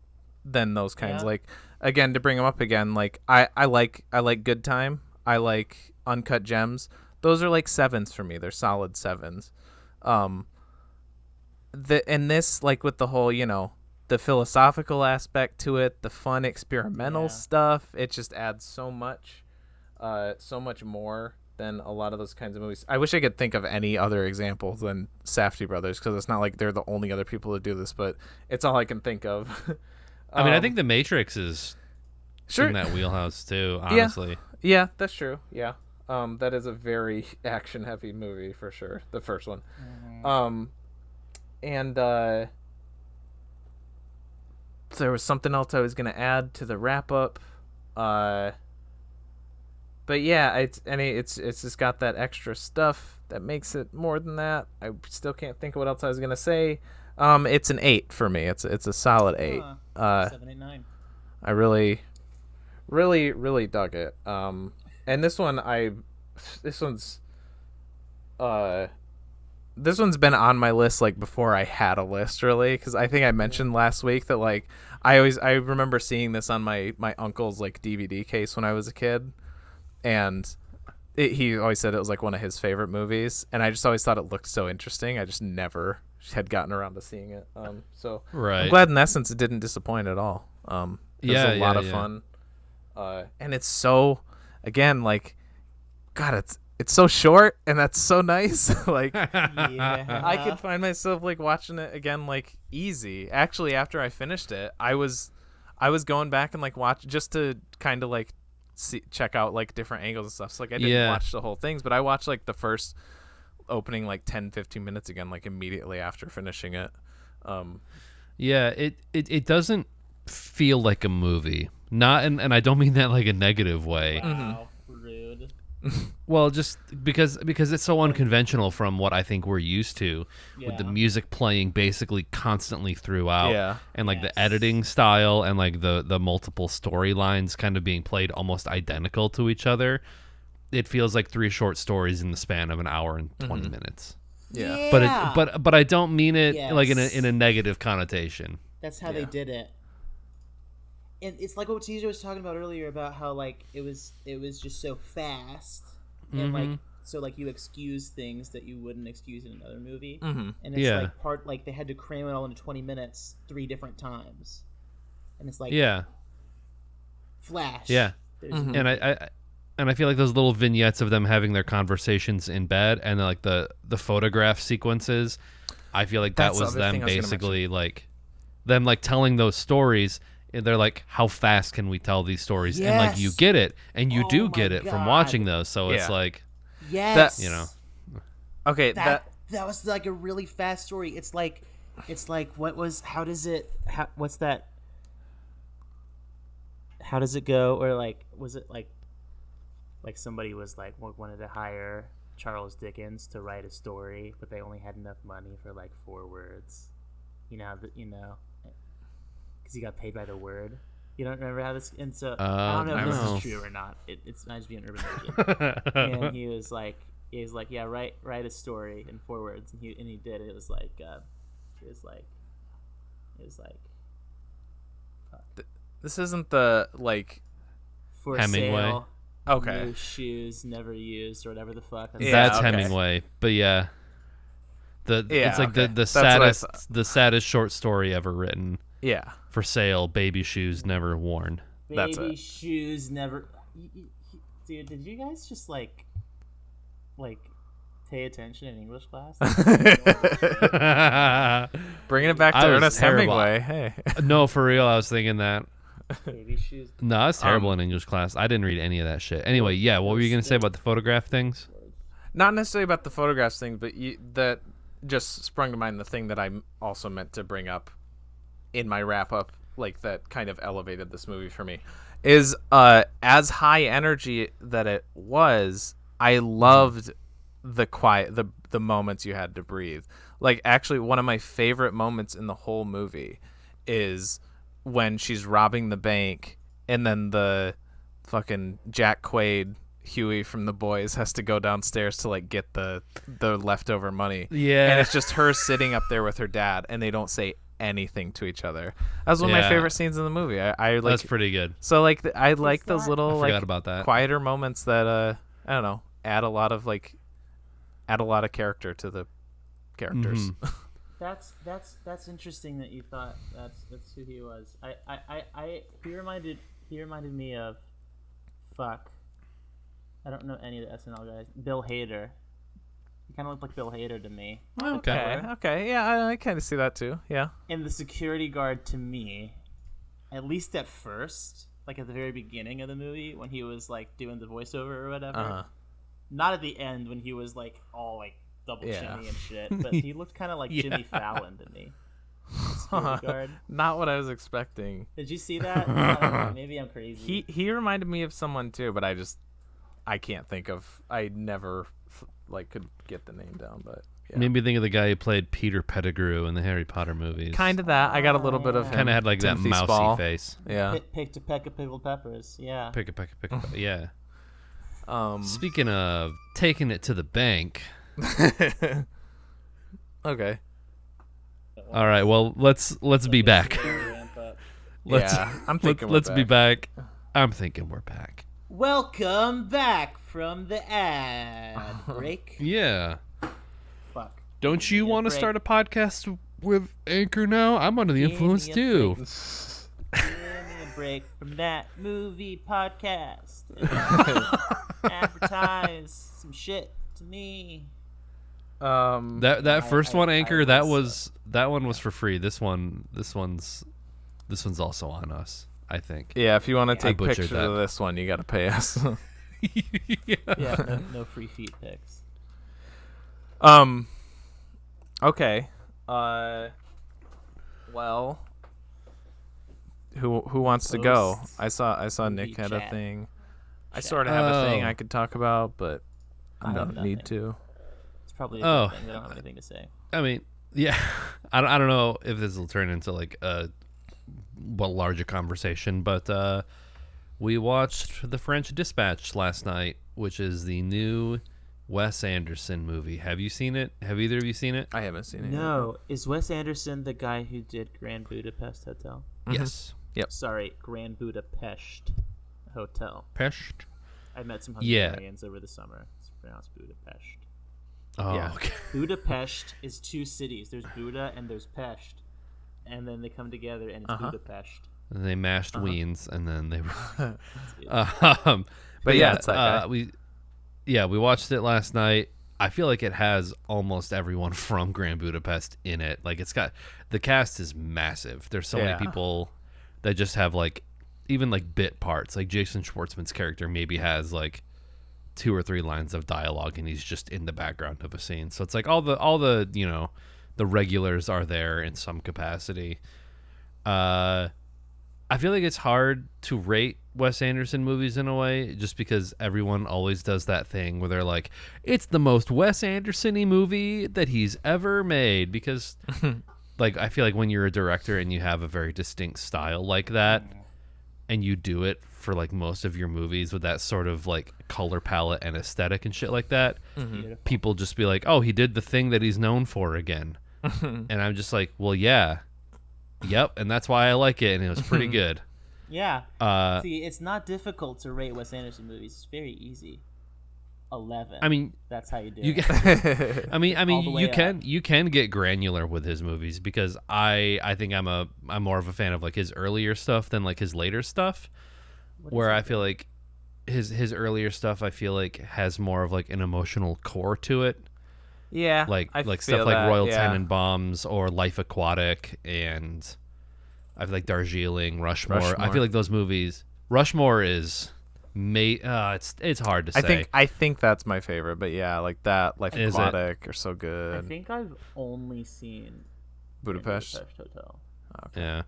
those kinds. Yeah. Like, again, to bring them up again, like I like Good Time, I like Uncut Gems. Those are like 7s for me. They're solid 7s. And this, like, with the whole, the philosophical aspect to it, the fun experimental stuff, it just adds so much more than a lot of those kinds of movies. I wish I could think of any other examples than Safdie Brothers, because it's not like they're the only other people to do this, but it's all I can think of. I mean, I think The Matrix is sure in that wheelhouse too, honestly. Yeah, that's true. Yeah. That is a very action heavy movie for sure. The first one. And there was something else I was going to add to the wrap up. But yeah, it's just got that extra stuff that makes it more than that. I still can't think of what else I was going to say. It's an 8 for me. It's a solid 8. 7, 8, 9. I really, really, really dug it. And this one's this one's been on my list like before I had a list, really, because I think I mentioned last week that like I remember seeing this on my uncle's like DVD case when I was a kid, and he always said it was like one of his favorite movies, and I just always thought it looked so interesting. I just never had gotten around to seeing it. So Right. I'm glad in essence it didn't disappoint at all. It was a lot of fun, and it's so, again, like, God, it's so short, and that's so nice. Like, I could find myself like watching it again, like, easy. Actually, after I finished it, I was going back and like watch just to kind of like check out like different angles and stuff. So like I didn't watch the whole things, but I watched like the first opening like 10-15 minutes again, like immediately after finishing it. It doesn't feel like a movie. Not and I don't mean that like a negative way. Wow, rude. Well, just because it's so unconventional from what I think we're used to, with the music playing basically constantly throughout, and like the editing style and like the multiple storylines kind of being played almost identical to each other. It feels like 3 short stories in the span of an hour and 20 minutes. Yeah. But I don't mean it like in a negative connotation. That's how they did it. And it's like what TJ was talking about earlier about how like it was just so fast, and like so like you excuse things that you wouldn't excuse in another movie, and it's like they had to cram it all into 20 minutes 3 different times, and it's like Flash. And I feel like those little vignettes of them having their conversations in bed and like the photograph sequences, I feel like that was them basically like them like telling those stories. They're like, how fast can we tell these stories? And like you get it, and you do get it from watching those. So it's like, okay, that was like a really fast story. It's like what's that? How does it go? Or like, was it like somebody was like wanted to hire Charles Dickens to write a story, but they only had enough money for like 4 words. Because he got paid by the word. You don't remember how this? And so I don't know if this is true or not. It's might just be an urban legend. And he was like, yeah, write a story in 4 words, and he did. It was like, this isn't the like for Hemingway. Sale, okay, new shoes never used or whatever the fuck. That's Hemingway, but it's like the saddest short story ever written. Yeah. For sale, baby shoes never worn. Baby shoes never. Dude, did you guys just like pay attention in English class? Bringing it back to Ernest Hemingway. Hey. No, for real, I was thinking that. Baby shoes. No, I was terrible in English class. I didn't read any of that shit. Anyway, what were you gonna say about the photograph things? Not necessarily about the photographs thing, but that just sprung to mind. The thing that I also meant to bring up in my wrap up, like that kind of elevated this movie for me, is as high energy that it was, I loved the quiet, the moments you had to breathe. Like, actually, one of my favorite moments in the whole movie is when she's robbing the bank, and then the fucking Jack Quaid, Huey from The Boys, has to go downstairs to like get the leftover money. Yeah, and it's just her sitting up there with her dad, and they don't say anything to each other. That was one of my favorite scenes in the movie. I like. That's pretty good. So like I like those little like about that. quieter moments that I don't know, add a lot of character to the characters. Mm-hmm. That's interesting that you thought that's who he was. He reminded me of I don't know any of the SNL guys. Bill Hader. He kind of looked like Bill Hader to me. Okay. Yeah, I kind of see that too. Yeah. And the security guard to me, at least at first, like at the very beginning of the movie when he was like doing the voiceover or whatever. Uh-huh. Not at the end when he was like all like double chinny and shit, but he looked kind of like Jimmy Fallon to me. Guard. Not what I was expecting. Did you see that? I don't know, maybe I'm crazy. He reminded me of someone too, but I can't think of. I never could get the name down, but yeah. Made me think of the guy who played Peter Pettigrew in the Harry Potter movies. Kind of that. I got a little bit of him. Kind of had like Timothy that mousy Spall. face. Yeah. Pick to peck of pickled peppers. Yeah. Pick. Yeah. Speaking of taking it to the bank, Okay. All right. Well, let's be back. I'm thinking let's be back. I'm thinking we're back. Welcome back from the ad break. Yeah. Fuck. Don't you want to start a podcast with Anchor now? I'm under the influence too. Give me a break from that movie podcast. Advertise some shit to me. That first one, Anchor, that was, one was for free. This one's also on us, I think. Yeah, if you want to take butchered pictures that. of this one, you got to pay us. yeah, no free feet pics. Okay. Well, who wants to go? I saw Nick had a thing. I sort of have a thing I could talk about, but I don't need to. It's probably a good thing. I don't have anything to say. I mean, yeah. I don't know if this will turn into like a larger conversation, but we watched The French Dispatch last night, which is the new Wes Anderson movie. Have you seen it? Have either of you seen it? I haven't seen it. No. Is Wes Anderson the guy who did Grand Budapest Hotel? Yes. Yep. Sorry, Grand Budapest Hotel. Pest? I met some Hungarians over the summer. It's pronounced Budapest. Oh, Yeah. okay. Budapest is two cities. There's Buda and there's Pest. And then they come together and it's Budapest. And they mashed Weens, and then they were... But yeah, it's that guy. we watched it last night. I feel like it has almost everyone from Grand Budapest in it. Like, it's got... The cast is massive. There's so many people that just have, like, even, like, bit parts. Like, Jason Schwartzman's character maybe has, like, 2 or 3 lines of dialogue, and he's just in the background of a scene. So it's like all the you know, the regulars are there in some capacity. I feel like it's hard to rate Wes Anderson movies in a way, just because everyone always does that thing where they're like, it's the most Wes Anderson-y movie that he's ever made. Because, like, I feel like when you're a director and you have a very distinct style like that, and you do it for, like, most of your movies with that sort of, like, color palette and aesthetic and shit like that, people just be like, oh, he did the thing that he's known for again. And I'm just like, well, yeah. Yep, and that's why I like it, and it was pretty good. Yeah. See, it's not difficult to rate Wes Anderson movies. It's very easy. 11. I mean, that's how you do you it. I mean, All you can get granular with his movies, because I think I'm more of a fan of, like, his earlier stuff than, like, his later stuff. Where I feel like his earlier stuff, I feel like, has more of, like, an emotional core to it. Yeah, like I stuff feel like that, Royal yeah. Tenenbaums or Life Aquatic, and I feel like Darjeeling, Rushmore. I feel like those movies. Rushmore is it's hard to say. I think that's my favorite, but yeah, like that Life Is Aquatic are so good. I think I've only seen Budapest. Hotel. Okay.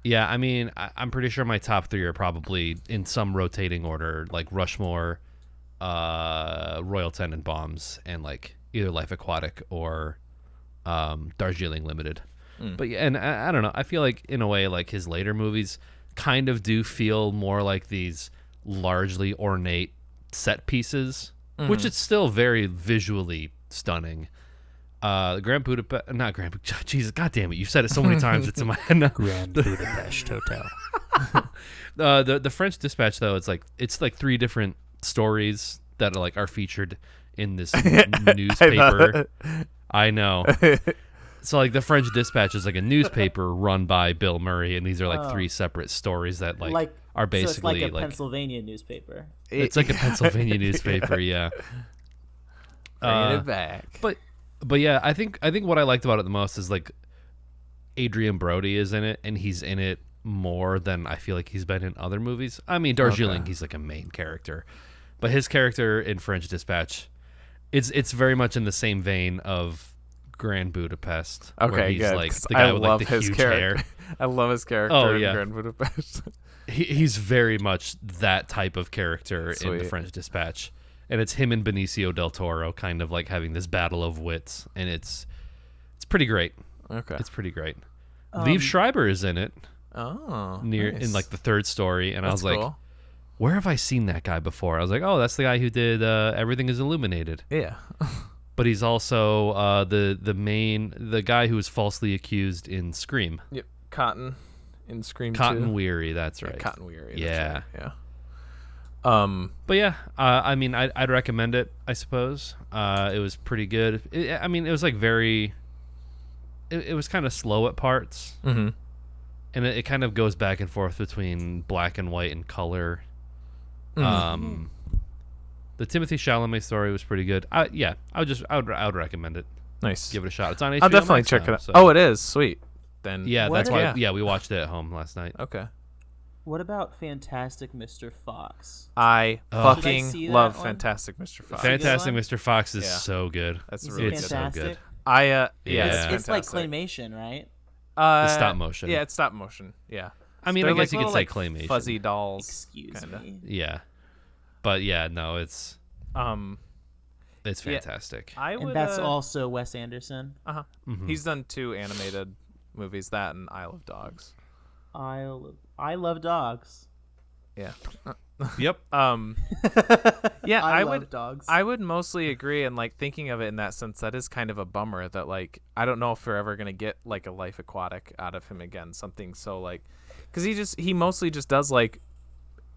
Yeah. I mean, I'm pretty sure my top 3 are probably in some rotating order, like Rushmore, Royal Tenenbaums, and like either Life Aquatic or Darjeeling Limited. But yeah, and I don't know. I feel like in a way, like, his later movies kind of do feel more like these largely ornate set pieces, which it's still very visually stunning. Grand Budapest, not Grand Budapest. Jesus, God damn it! You've said it so many times. It's in my head now. Grand Budapest Hotel. The French Dispatch, though, it's like 3 different stories that are featured in this newspaper. I know. So, like, the French Dispatch is like a newspaper run by Bill Murray, and these are like 3 separate stories that are basically so it's like a Pennsylvania newspaper. It's like a Pennsylvania newspaper, yeah. Bringing it back. But yeah, I think what I liked about it the most is, like, Adrian Brody is in it, and he's in it more than I feel like he's been in other movies. I mean, Darjeeling, he's like a main character, but his character in French Dispatch, it's very much in the same vein of Grand Budapest. Okay, where he's good. like the guy with, like, the huge hair. I love his character in yeah. Grand Budapest. He's very much that type of character in Sweet. the French Dispatch, and it's him and Benicio del Toro kind of like having this battle of wits, and it's pretty great. Okay, It's pretty great. Liev Schreiber is in it. Oh, In like the 3rd story, and I was like, cool. where have I seen that guy before? I was like, oh, that's the guy who did Everything Is Illuminated. Yeah. but he's also the guy who was falsely accused in Scream. Yep, Cotton in Scream 2. Cotton Weary, that's right. Yeah, Cotton Weary. Yeah. That's right, yeah. But yeah, I mean, I'd recommend it, I suppose. It was pretty good. I mean, it was like very... It was kind of slow at parts. Mm-hmm. And it kind of goes back and forth between black and white and color. Mm-hmm. The Timothy Chalamet story was pretty good. I would recommend it. Nice. Give it a shot. It's on HBO I'll definitely Max check now, it out. so- Oh, it is? Sweet. Then Yeah, that's why. Yeah. Yeah, we watched it at home last night. Okay. What about Fantastic Mr. Fox? I Should I see fucking that love one? Fantastic Mr. Fox. Fantastic one? Mr. Fox is Yeah. so good. That's Is really it It's good. so fantastic? good. Yeah, Yeah. It's like fantastic. claymation, right? It's stop motion. Yeah, it's stop motion. Yeah. I mean, They're I guess you little, could say claymation. Fuzzy dolls. Excuse kinda. me. Yeah, but yeah, no, it's Yeah, fantastic. I would. And that's also Wes Anderson. Uh-huh. Mhm. He's done 2 animated movies, that and Isle of Dogs. I love dogs. Yeah. Yep. Yeah, I I love would. dogs. I would mostly agree, and like thinking of it in that sense, that is kind of a bummer. That like I don't know if we're ever gonna get like a Life Aquatic out of him again. Something so like, because he mostly just does like,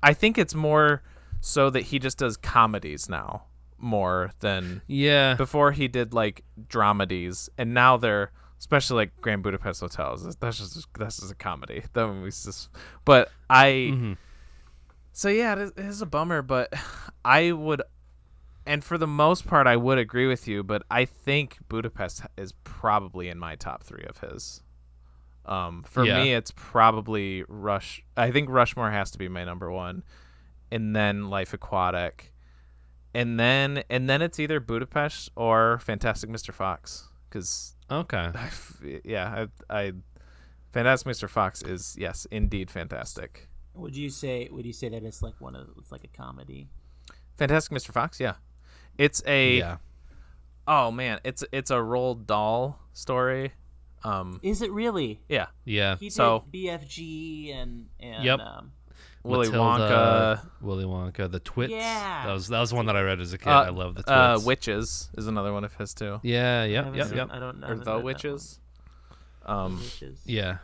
I think it's more so that he just does comedies now more than Yeah. before he did like dramedies, and now they're especially like Grand Budapest Hotel. That's just a comedy. That movie's just. But Mhm. So yeah, it is a bummer, but I would, and for the most part, I would agree with you. But I think Budapest is probably in my top 3 of his. For Yeah. me, it's probably Rush. I think Rushmore has to be my number 1, and then Life Aquatic, and then it's either Budapest or Fantastic Mr. Fox. Because Okay. I Fantastic Mr. Fox is, yes, indeed fantastic. Would you say that it's like it's like a comedy? Fantastic Mr. Fox, yeah. It's a Yeah. oh man, it's a Roald Dahl story. Is it really? Yeah. Yeah. He did So- BFG and Yep. Willy Matilda, Wonka. Willy Wonka, the Twits. Yeah. That was one that I read as a kid. I love the Twits. Witches is another one of his too. Yeah. I Yep. haven't Yep. seen- Yep. I don't know. Or The Witches. Witches. Yeah.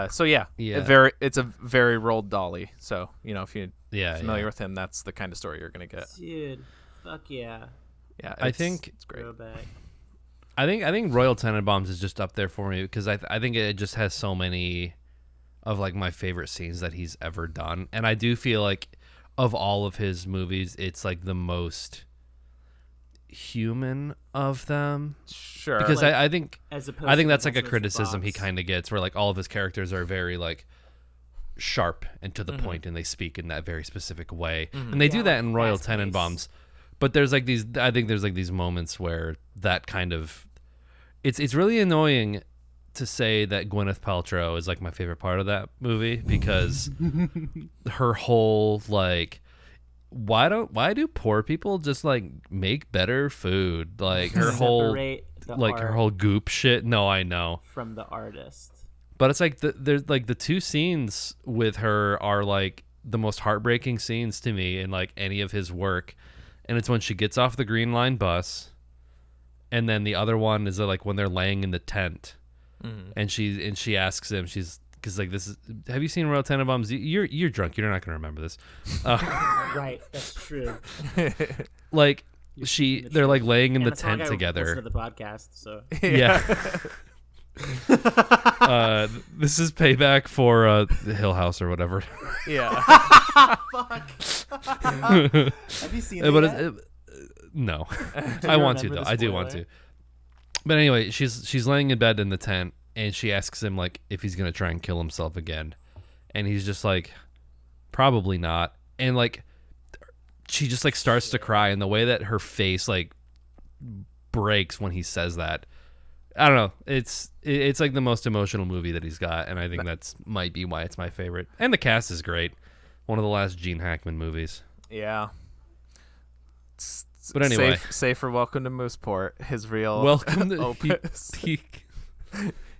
So yeah, Yeah. it's a very Roald Dahl-y. So if you're Yeah. familiar yeah. with him, that's the kind of story you're gonna get. Dude, fuck yeah. Yeah, I think- it's great. Throwback. I think Royal Tenenbaums is just up there for me because I think it just has so many of like my favorite scenes that he's ever done, and I do feel like of all of his movies, it's like the most human of them. Sure. Because Like, I think As opposed I think to that's like a Fantastic Mr. criticism he Fox. kind of gets, where like all of his characters are very like sharp and to the Mm-hmm. point, and they speak in that very specific way, and they do Yeah, that like in Royal fast-paced. Tenenbaums. But there's like these, I think there's like these moments where that kind of, it's really annoying to say that Gwyneth Paltrow is like my favorite part of that movie because her whole like, why do poor people just like make better food? Like her whole Separate the like her art whole goop shit. No, I know. from the artist. But it's like there's like the 2 scenes with her are like the most heartbreaking scenes to me in like any of his work, and it's when she gets off the Green Line bus, and then the other one is like when they're laying in the tent, and she asks him, because like this is, have you seen Royal Tenenbaums? You're drunk, you're not gonna remember this. Right, that's true. Like speaking the they're truth. like laying in And the that's how I tent got together. listen to the podcast, so Yeah. This is payback for the Hill House or whatever. yeah. have you seen it But yet? no, Do I you want to remember though. the I do want spoiler? to. But anyway, she's laying in bed in the tent, and she asks him like if he's gonna try and kill himself again, and he's just like, probably not. And like, she just like starts to cry, and the way that her face like breaks when he says that, I don't know. It's like the most emotional movie that he's got, and I think that's might be why it's my favorite. And the cast is great. One of the last Gene Hackman movies. Yeah. But anyway. Safe for Welcome to Mooseport, his real Welcome to opus.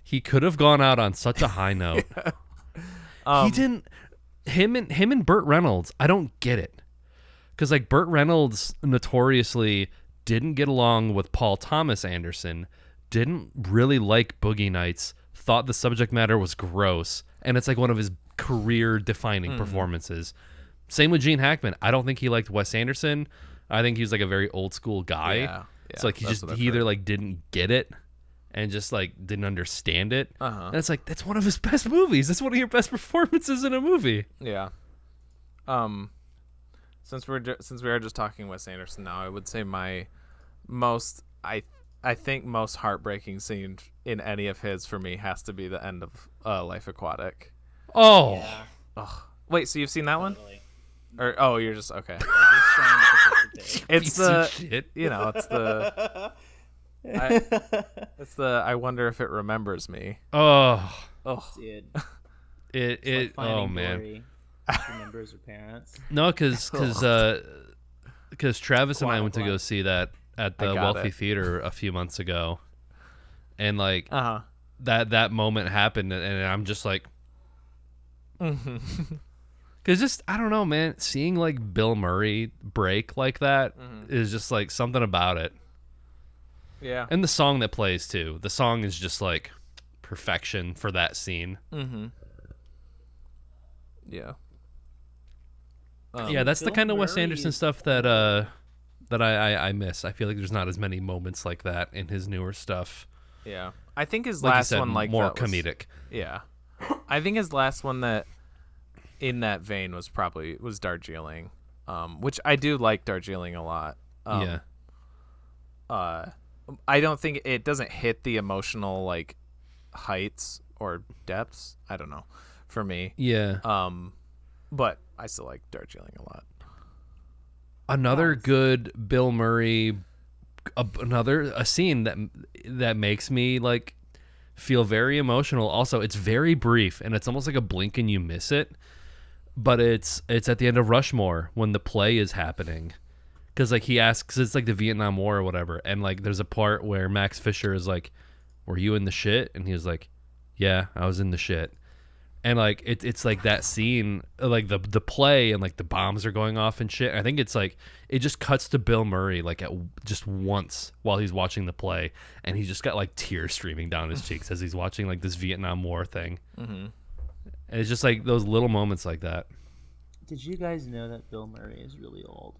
he could have gone out on such a high note. He didn't. Him and Burt Reynolds, I don't get it. Because like Burt Reynolds notoriously didn't get along with Paul Thomas Anderson, didn't really like Boogie Nights, thought the subject matter was gross, and it's like one of his career-defining performances. Same with Gene Hackman. I don't think he liked Wes Anderson. I think he was like a very old school guy. Yeah, So like he either like didn't get it and just like didn't understand it. And it's like, that's one of his best movies. That's one of your best performances in a movie. Yeah. Since we are just talking Wes Anderson now, I would say my most I think most heartbreaking scene in any of his for me has to be the end of Life Aquatic. Oh. Yeah. Ugh. Wait, so you've seen that one? Totally. Or you're just okay. I was just trying to participate. It's Piece the of shit. it's the I wonder if it remembers me. Oh. Oh, Dude. It Like oh finding man. Dory remembers her parents. No, because Travis and I went to go see that at the I got Wealthy it. Theater a few months ago, and like uh-huh. that moment happened, and I'm just like, because just I don't know, man. Seeing like Bill Murray break like that is just like something about it, Yeah. and the song that plays too. The song is just like perfection for that scene. Yeah. Yeah, that's the Bill kind of Wes Murray Anderson is- stuff that I miss. I feel like there's not as many moments like that in his newer stuff. Yeah. I think his Like you last said, one like more that was- comedic. Yeah. I think his last one that in that vein was Darjeeling. Which I do like Darjeeling a lot. Yeah. I don't think it doesn't hit the emotional like heights or depths. I don't know. For me. Yeah. But I still like Darjeeling a lot. Another good Bill Murray, a scene that makes me like feel very emotional. Also, it's very brief and it's almost like a blink and you miss it. But it's at the end of Rushmore when the play is happening, because like he asks, it's like the Vietnam War or whatever, and like there's a part where Max Fisher is like, "Were you in the shit?" And he was like, "Yeah, I was in the shit." And like it's like that scene, like the play, and like the bombs are going off and shit. I think it's like it just cuts to Bill Murray like at just once while he's watching the play, and he's just got like tears streaming down his cheeks as he's watching like this Vietnam War thing. And it's just like those little moments like that. Did you guys know that Bill Murray is really old?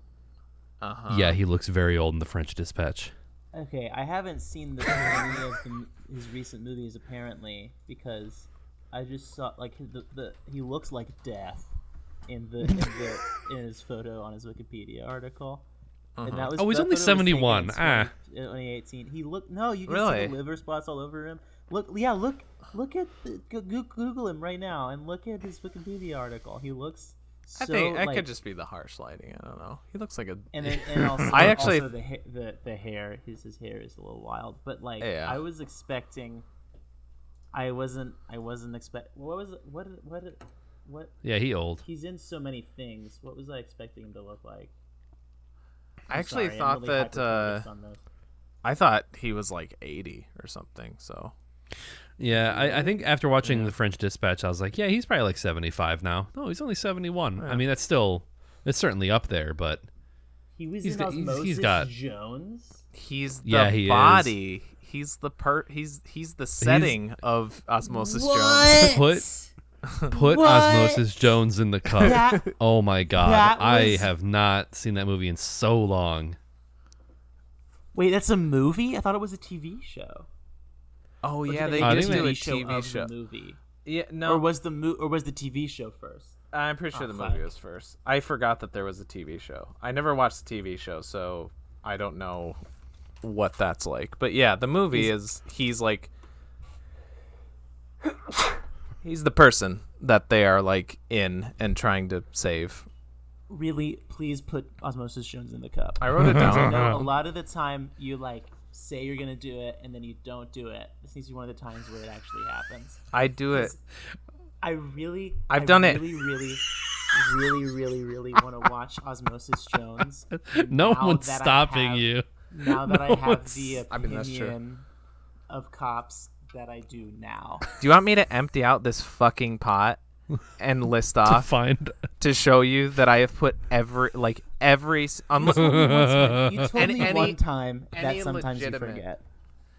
Yeah, he looks very old in The French Dispatch. Okay, I haven't seen any of his recent movies apparently, because I just saw like he looks like death in his photo on his Wikipedia article. And that was, Oh, he's that only photo was taken 71. in 2018. He looked you can see Really? the liver spots all over him. Look at Google him right now and look at his Wikipedia article. He looks so, I think that like, could just be the harsh lighting. I don't know. He looks like a. and also, I actually- also the hair. His hair is a little wild, but like Yeah. I was expecting. I wasn't expect. What was it? What? Yeah, he old. He's in so many things. What was I expecting him to look like? I actually Sorry, I'm thought really that. hyper-focused on this. I thought he was like 80 or something. So. Yeah, I think after watching The French Dispatch, I was like, yeah, he's probably like 75 now. No, he's only 71. I mean, it's certainly up there, but He was he's in got- Osmosis he's got- Jones. He's the Yeah, he is. body. He's the he's the setting of Osmosis Jones. put Osmosis Jones in the cup. That- Oh my god, that I was- have not seen that movie in so long. Wait, that's a movie? I thought it was a TV show. Oh Or yeah, did they I did think do a of TV show. The movie. Yeah, no, Or was the TV show first? I'm pretty sure the fuck. movie was first. I forgot that there was a TV show. I never watched the TV show, so I don't know what that's like. But yeah, the movie he's like he's the person that they are like in and trying to save. Really, please put Osmosis Jones in the cup. I wrote it I down. know a lot of the time you like say you're gonna do it and then you don't do it. This needs to be one of the times where it actually happens. I do it. I've done it. Really want to watch Osmosis Jones. No now one's that I stopping have- you. Now that I have the I mean, that's true. opinion of cops that I do now. Do you want me to empty out this fucking pot and list To off find to show you that I have put every unless You told me Any- one time that any sometimes you legitimate- forget.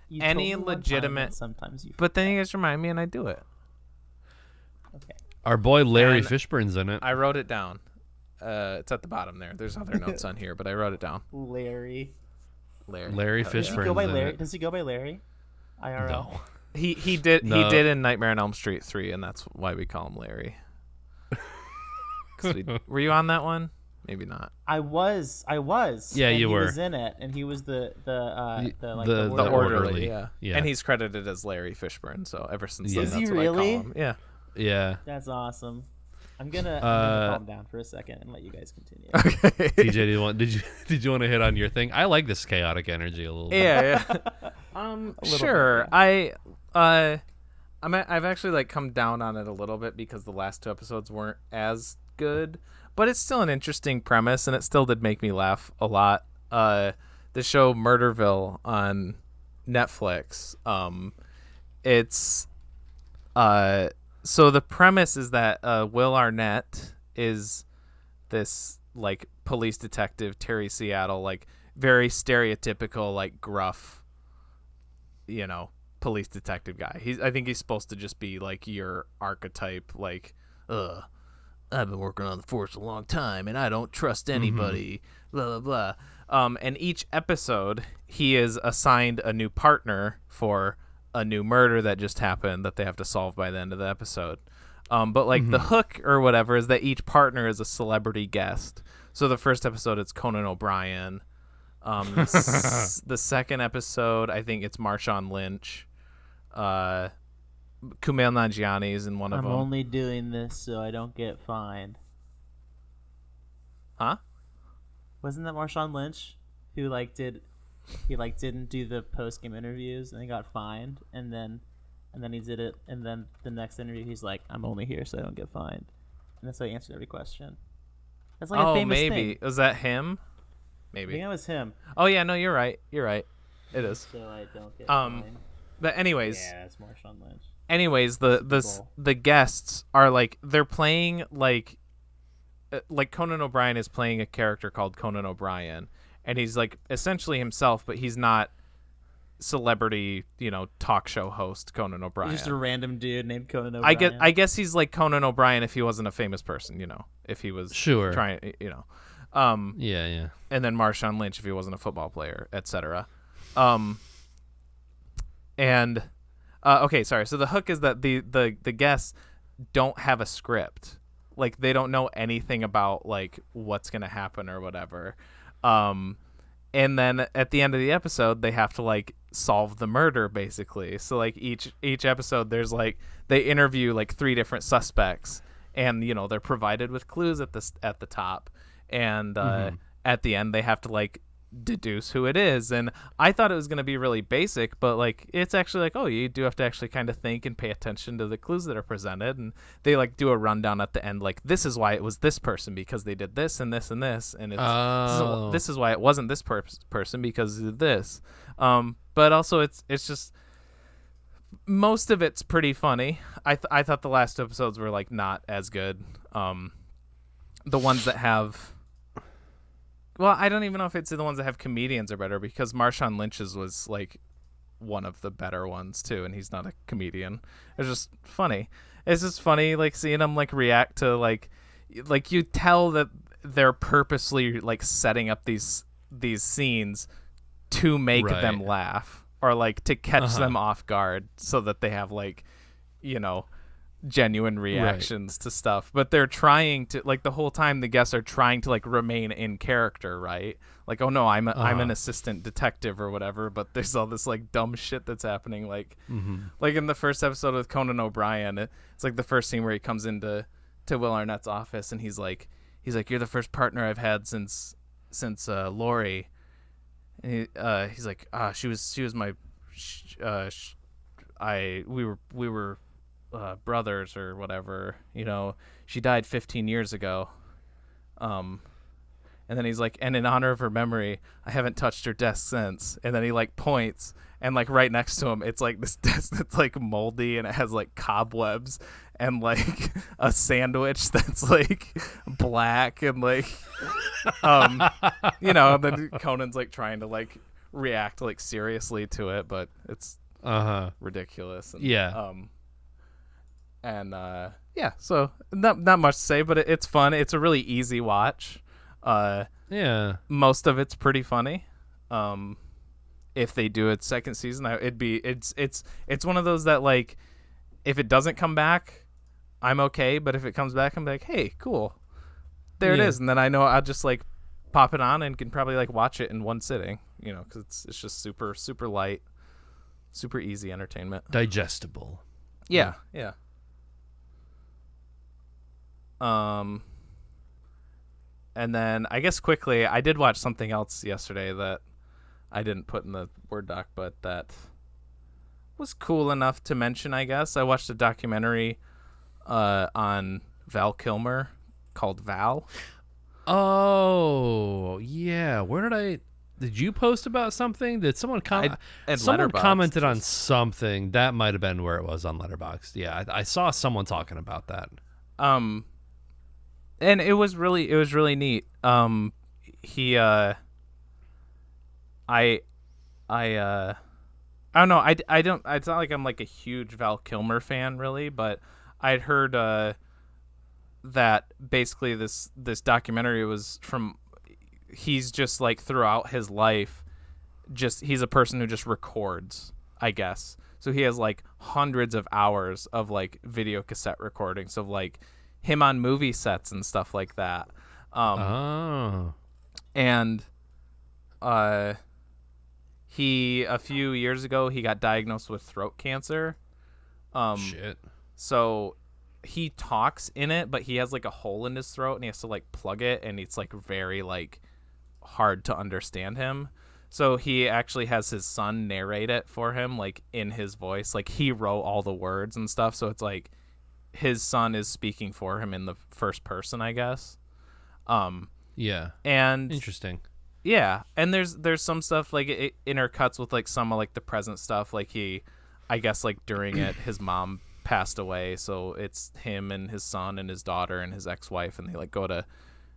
You any told me one time legitimate- that sometimes you forget. but then you guys remind me and I do it. Okay. our boy Larry And Fishburne's in it. I wrote it down. It's at the bottom there. There's other notes on here, but I wrote it down. Larry. Larry Oh, Does he Fishburne's go by in Larry? it. Does he go by Larry? IRL. No. He did No. in Nightmare on Elm Street 3, and that's why we call him Larry. Were you on that one? Maybe not. I was. Yeah, and you he were. was in it, and he was the the The orderly, Yeah. And he's credited as Larry Fishburne, so ever since then, Is that's he what I really? call him. Yeah. Yeah. That's awesome. I'm gonna calm down for a second and let you guys continue. Okay. TJ, did you want to hit on your thing? I like this chaotic energy a little bit. Yeah. Sure. I've actually like come down on it a little bit because the last 2 episodes weren't as good, but it's still an interesting premise, and it still did make me laugh a lot. The show Murderville on Netflix. It's so the premise is that Will Arnett is this like police detective, Terry Seattle, like very stereotypical, like gruff, police detective guy. I think he's supposed to just be like your archetype, like, I've been working on the force a long time and I don't trust anybody, blah, blah, blah. And each episode, he is assigned a new partner for a new murder that just happened that they have to solve by the end of the episode. But like the hook or whatever is that each partner is a celebrity guest. So the first episode, it's Conan O'Brien. The second episode, I think it's Marshawn Lynch. Kumail Nanjiani is in one of I'm them. only doing this so I don't get fined. Huh? Wasn't that Marshawn Lynch who didn't do the post game interviews and he got fined and then he did it, and then the next interview he's like, I'm only here so I don't get fined, and that's how he answered every question. That's like a famous maybe thing. was that him? I Maybe. think that was him. Oh yeah, no, you're right. It is. So I don't get fined. But anyways, Yeah, it's Marshawn Lynch. anyways, the guests are like they're playing like Conan O'Brien is playing a character called Conan O'Brien, and he's like essentially himself, but he's not celebrity, talk show host Conan O'Brien. He's just a random dude named Conan O'Brien. I guess he's like Conan O'Brien if he wasn't a famous person, if he was Sure. trying, Yeah. and then Marshawn Lynch if he wasn't a football player, etc. Okay, sorry. So the hook is that the guests don't have a script. Like they don't know anything about like what's gonna happen or whatever. And then at the end of the episode, they have to like solve the murder basically. So like each episode, there's like they interview like 3 different suspects, and they're provided with clues at the top, and at the end they have to like deduce who it is. And I thought it was going to be really basic, but like it's actually like, oh, you do have to actually kind of think and pay attention to the clues that are presented, and they like do a rundown at the end, like this is why it was this person because they did this and this and this, and it's this is why it wasn't this person because of this. But also it's just most of it's pretty funny. I thought the last 2 episodes were like not as good. The ones that have, well, I don't even know if it's the ones that have comedians are better, because Marshawn Lynch's was like one of the better ones too, and he's not a comedian. It's just funny. It's just funny like seeing him like react to like you tell that they're purposely like setting up these scenes to make them laugh, or like to catch them off guard so that they have like genuine reactions to stuff. But they're trying to like the whole time the guests are trying to like remain in character, right? Like, oh no, I'm an assistant detective or whatever, but there's all this like dumb shit that's happening, like like in the first episode with Conan O'Brien, it's like the first scene where he comes into Will Arnett's office, and he's like you're the first partner I've had since Lori. And he's like, she was my we were brothers or whatever, she died 15 years ago. And then he's like, and in honor of her memory, I haven't touched her desk since. And then he like points, and like right next to him it's like this desk that's like moldy and it has like cobwebs and like a sandwich that's like black and like and then Conan's like trying to like react like seriously to it, but it's ridiculous. So not much to say, but it's fun. It's a really easy watch. Most of it's pretty funny. If they do a second season, it's one of those that like if it doesn't come back, I'm okay, but if it comes back, I'm like, hey, cool, there it is, and then I know I'll just like pop it on and can probably like watch it in one sitting, because it's just super super light, super easy entertainment, digestible. Yeah. And then I guess quickly, I did watch something else yesterday that I didn't put in the Word doc, but that was cool enough to mention, I guess. I watched a documentary on Val Kilmer called Val. Oh, yeah. Did you post about something? Did someone someone commented on something? That might have been where it was on Letterboxd. Yeah, I saw someone talking about that. And it was really neat. He I don't know. I don't. It's not like I'm like a huge Val Kilmer fan, really, but I'd heard that basically this documentary was from. He's just like throughout his life, he's a person who just records, I guess. So he has like hundreds of hours of like video cassette recordings of like him on movie sets and stuff like that. And he a few years ago he got diagnosed with throat cancer. Shit. So he talks in it, but he has like a hole in his throat and he has to like plug it, and it's like very like hard to understand him. So he actually has his son narrate it for him, like in his voice. Like he wrote all the words and stuff, so it's like his son is speaking for him in the first person, I guess. Yeah. And interesting. Yeah, and there's some stuff like it intercuts with like some of like the present stuff. Like I guess like during it, his mom passed away, so it's him and his son and his daughter and his ex-wife, and they like go to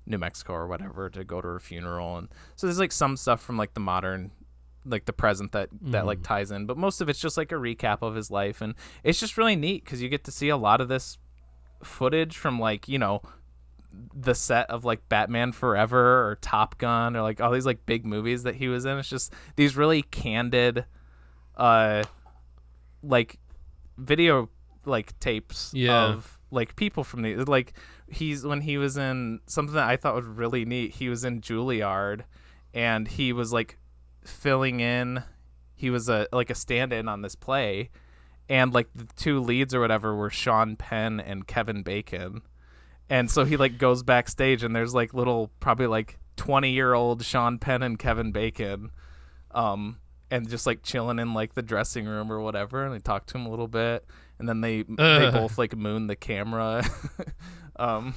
New Mexico or whatever to go to her funeral. And so there's like some stuff from like the modern, like the present that like ties in, but most of it's just like a recap of his life. And it's just really neat because you get to see a lot of this footage from like, the set of like Batman Forever or Top Gun or like all these like big movies that he was in. It's just these really candid like video like tapes of like people from the like when he was in something that I thought was really neat. He was in Juilliard and he was like filling in. He was a stand-in on this play, and like the two leads or whatever were Sean Penn and Kevin Bacon. And so he like goes backstage and there's like little probably like 20-year-old Sean Penn and Kevin Bacon and just like chilling in like the dressing room or whatever, and they talk to him a little bit, and then they both like moon the camera. And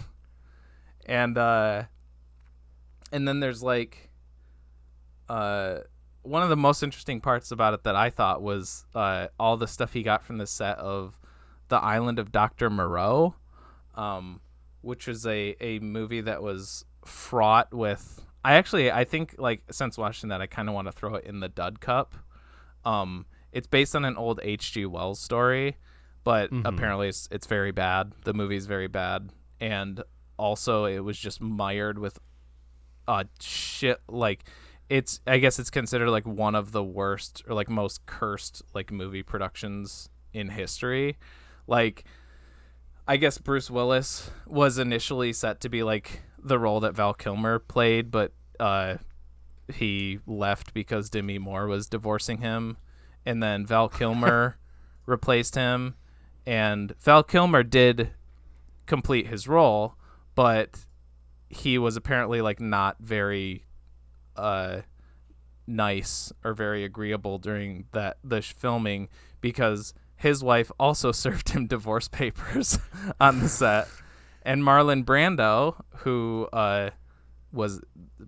then there's like one of the most interesting parts about it that I thought was all the stuff he got from the set of The Island of Dr. Moreau, which was a movie that was fraught with. I think like since watching that, I kind of want to throw it in the dud cup. It's based on an old H.G. Wells story, but apparently it's very bad. The movie's very bad, and also it was just mired with shit. Like I guess it's considered like one of the worst or like most cursed like movie productions in history. Like, I guess Bruce Willis was initially set to be like the role that Val Kilmer played, but he left because Demi Moore was divorcing him, and then Val Kilmer replaced him, and Val Kilmer did complete his role, but he was apparently like not very nice or very agreeable during the filming, because his wife also served him divorce papers on the set. And Marlon Brando, who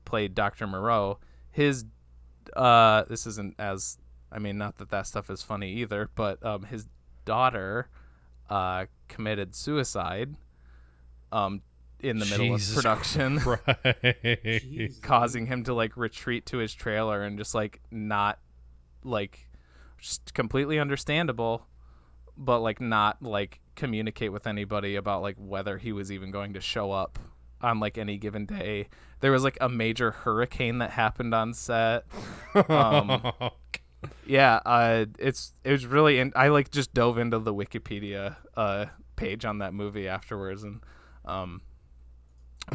played Dr. Moreau, this isn't as I mean, not that stuff is funny either, but his daughter committed suicide in the middle of production, causing him to like retreat to his trailer and just like not like just completely understandable, but like not like communicate with anybody about like whether he was even going to show up on like any given day. There was like a major hurricane that happened on set. Yeah, it was really I like just dove into the Wikipedia page on that movie afterwards, and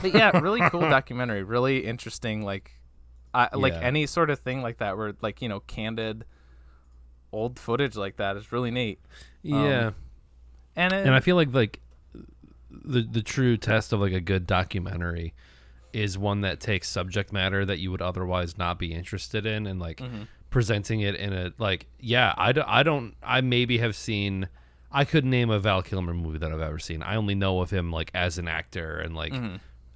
but yeah, really cool documentary, really interesting. Like like any sort of thing like that where like, you know, candid old footage like that is really neat. Yeah. And I feel like the true test of like a good documentary is one that takes subject matter that you would otherwise not be interested in, and like presenting it in a like, I maybe have seen, I couldn't name a Val Kilmer movie that I've ever seen. I only know of him like as an actor and like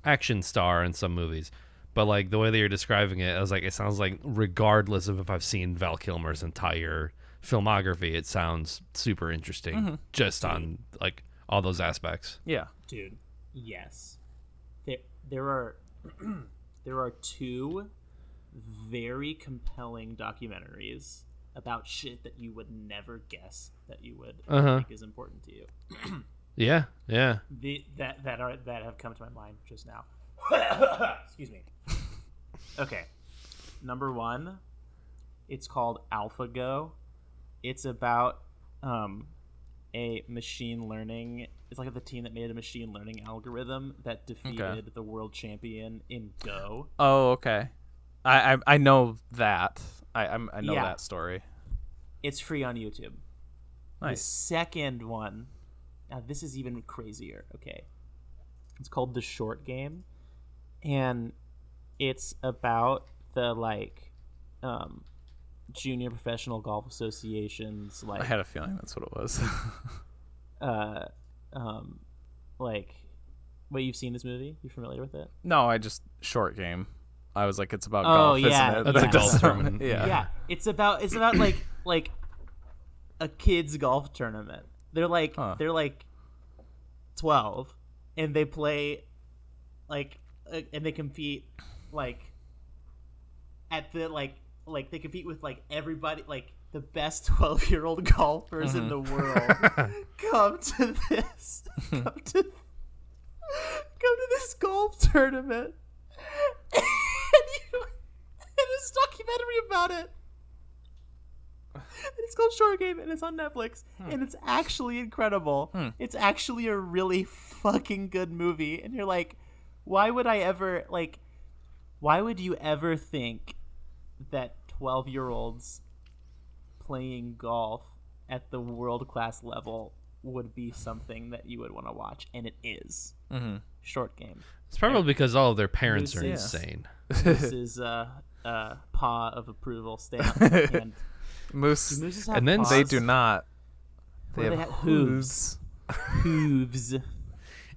action star in some movies. But like the way that you're describing it, I was like, it sounds like regardless of if I've seen Val Kilmer's entire filmography, it sounds super interesting just on like all those aspects. Yeah. Dude, yes. There are there are two very compelling documentaries about shit that you would never guess that you would think is important to you. Yeah. That have come to my mind just now. Excuse me. Okay. Number one, it's called AlphaGo. It's about a machine learning. It's like the team that made a machine learning algorithm that defeated the world champion in Go. Oh, okay. I know that. I know that story. It's free on YouTube. Nice. The second one, now this is even crazier. Okay, it's called The Short Game, and it's about the like junior professional golf associations. Like, I had a feeling that's what it was. Like, wait, you've seen this movie? You familiar with it? No, I just Short Game. I was like, it's about golf, yeah, isn't it? That's a golf tournament. Yeah. It's about like a kids golf tournament. They're like 12, and they play like and they compete like at the like they compete with like everybody, like the best 12-year-old golfers in the world come to this golf tournament. And there's a documentary about it. And it's called Short Game, and it's on Netflix, and it's actually incredible. It's actually a really fucking good movie, and you're like, why would you ever think that 12-year-olds playing golf at the world-class level would be something that you would want to watch? And it is. Short Game. It's probably because all of their parents are insane. This is paw of approval stamp. And Moose, have and then paws? they do not. They They have have hooves. Hooves.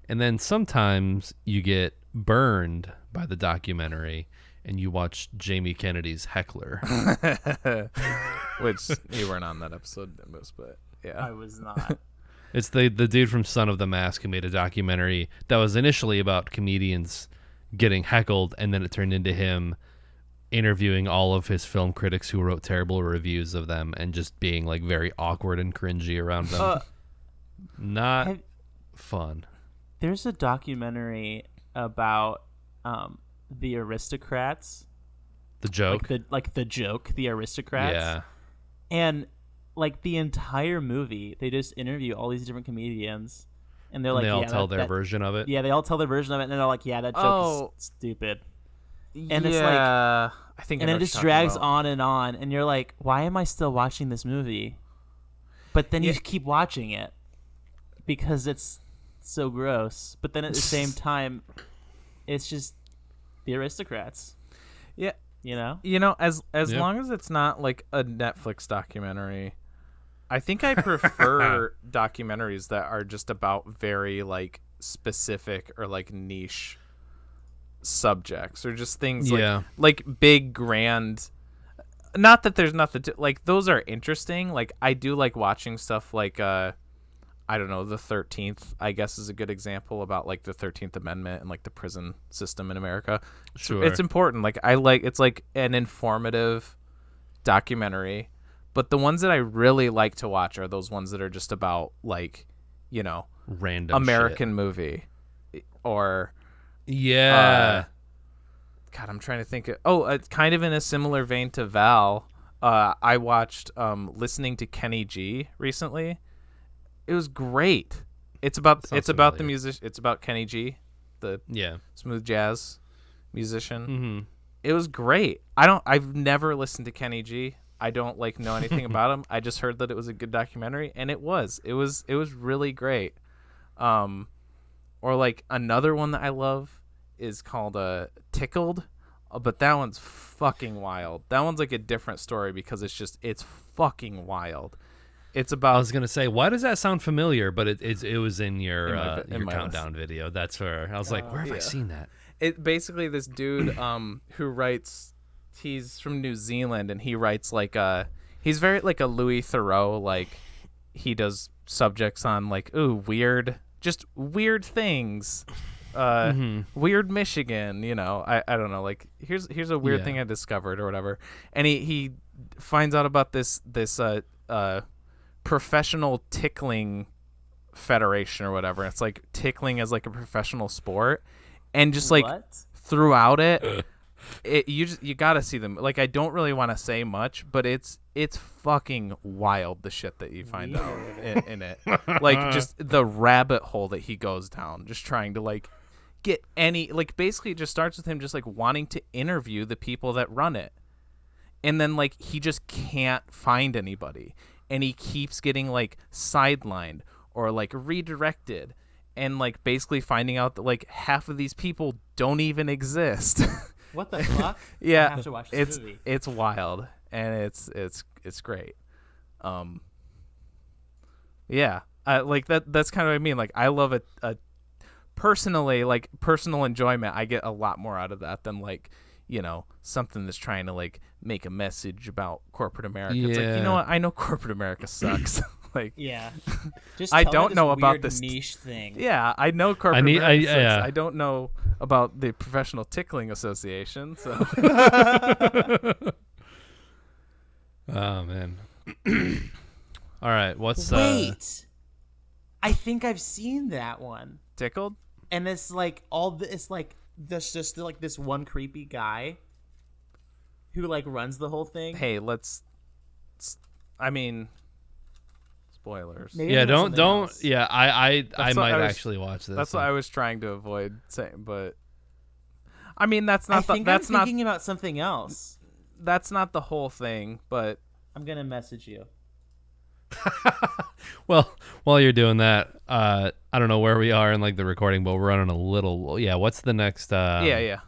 And then sometimes you get burned by the documentary and you watch Jamie Kennedy's Heckler. Which you weren't on that episode, Moose, but yeah. I was not. It's the dude from Son of the Mask who made a documentary that was initially about comedians getting heckled, and then it turned into him interviewing all of his film critics who wrote terrible reviews of them and just being like very awkward and cringy around them. Not fun. There's a documentary about the Aristocrats. The Joke? The Joke, the Aristocrats. Yeah. And like the entire movie, they just interview all these different comedians, and they're like, they all tell their version of it. Yeah, they all tell their version of it, and they're like, yeah, that joke is stupid. And it's like, I think, and it just drags on, and you're like, why am I still watching this movie? But then you keep watching it because it's so gross. But then at the same time, it's just the Aristocrats. Yeah. You know, as long as it's not like a Netflix documentary, I think I prefer documentaries that are just about very like specific or like niche subjects, or just things like big grand. not that there's nothing to like. Those are interesting. Like I do like watching stuff like I don't know, the 13th, I guess, is a good example about like the 13th Amendment and like the prison system in America. Sure. It's important. Like it's like an informative documentary, but the ones that I really like to watch are those ones that are just about like, you know, random American shit. movie or Yeah. God, I'm trying to think. Kind of in a similar vein to Val. I watched Listening to Kenny G recently. It was great. It's about the music. It's about Kenny G, the smooth jazz musician. Mm-hmm. It was great. I've never listened to Kenny G. I don't like know anything about him. I just heard that it was a good documentary, and it was really great. Or like another one that I love is called Tickled, but that one's fucking wild. That one's like a different story because it's fucking wild. It's about. I was gonna say, why does that sound familiar? But it was in your my countdown video. That's where I was like, where have I seen that? It basically this dude who writes. He's from New Zealand and he writes like he's very like a Louis Theroux, like he does subjects on like weird things. Weird Michigan, you know. I don't know, like here's a weird thing I discovered or whatever. And he finds out about this professional tickling federation or whatever. It's like tickling as like a professional sport, and just like throughout it, you gotta see them. Like I don't really want to say much, but it's fucking wild the shit that you find out in it. Like just the rabbit hole that he goes down, just trying to like get any like basically it just starts with him just like wanting to interview the people that run it, and then like he just can't find anybody. And he keeps getting like sidelined or like redirected, and like basically finding out that like half of these people don't even exist. What the fuck? Yeah, I have to watch this movie. It's wild and it's great. Yeah, like that's kind of what I mean. Like I love it. Personally, like personal enjoyment, I get a lot more out of that than like, you know, something that's trying to like make a message about corporate America. Yeah. It's like, you know what? I know corporate America sucks. Like, yeah, just I don't know about this niche thing. Yeah, I know corporate America sucks. I don't know about the Professional Tickling Association. So, oh man. All right, what's wait? I think I've seen that one. Tickled, and it's like it's like there's just like this one creepy guy who like runs the whole thing. Hey, I mean, spoilers. Maybe don't. Else. Yeah, I might actually watch this. That's what I was trying to avoid saying, but I mean that's not. I'm thinking about something else. That's not the whole thing, but I'm gonna message you. Well, while you're doing that, I don't know where we are in like the recording, but we're running a little. Yeah, what's the next? The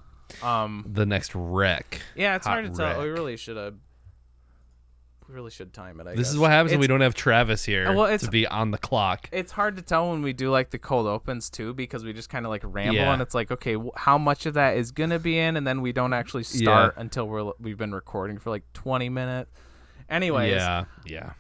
next wreck. Yeah, it's hard to tell. We really should time it. I guess. This is what happens when we don't have Travis here to be on the clock. It's hard to tell when we do like the cold opens too, because we just kind of like ramble, and it's like, okay, how much of that is gonna be in, and then we don't actually start until we've been recording for like 20 minutes. Anyways, yeah.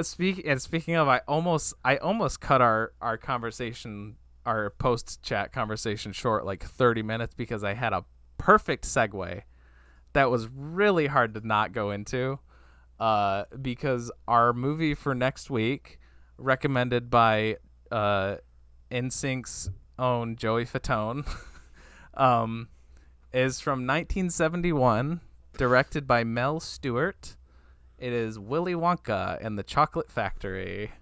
Speaking of, I almost cut our conversation, our post chat conversation short, like 30 minutes, because I had a perfect segue that was really hard to not go into, because our movie for next week, recommended by NSYNC's own Joey Fatone, is from 1971. Directed by Mel Stewart. It is Willy Wonka and the Chocolate Factory.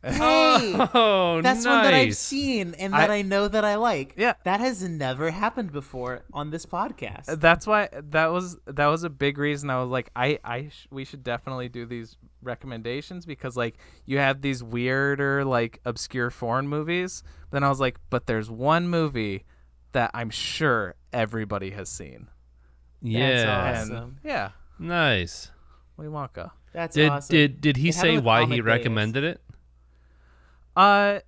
Hey, that's one that I've seen and that I know that I like. Yeah, that has never happened before on this podcast. That's why that was a big reason I was like, we should definitely do these recommendations, because like you have these weirder like obscure foreign movies. Then I was like, but there's one movie that I'm sure everybody has seen. Yeah. That's awesome. And, nice. Willy Wonka. That's awesome. Did he say why he recommended it? I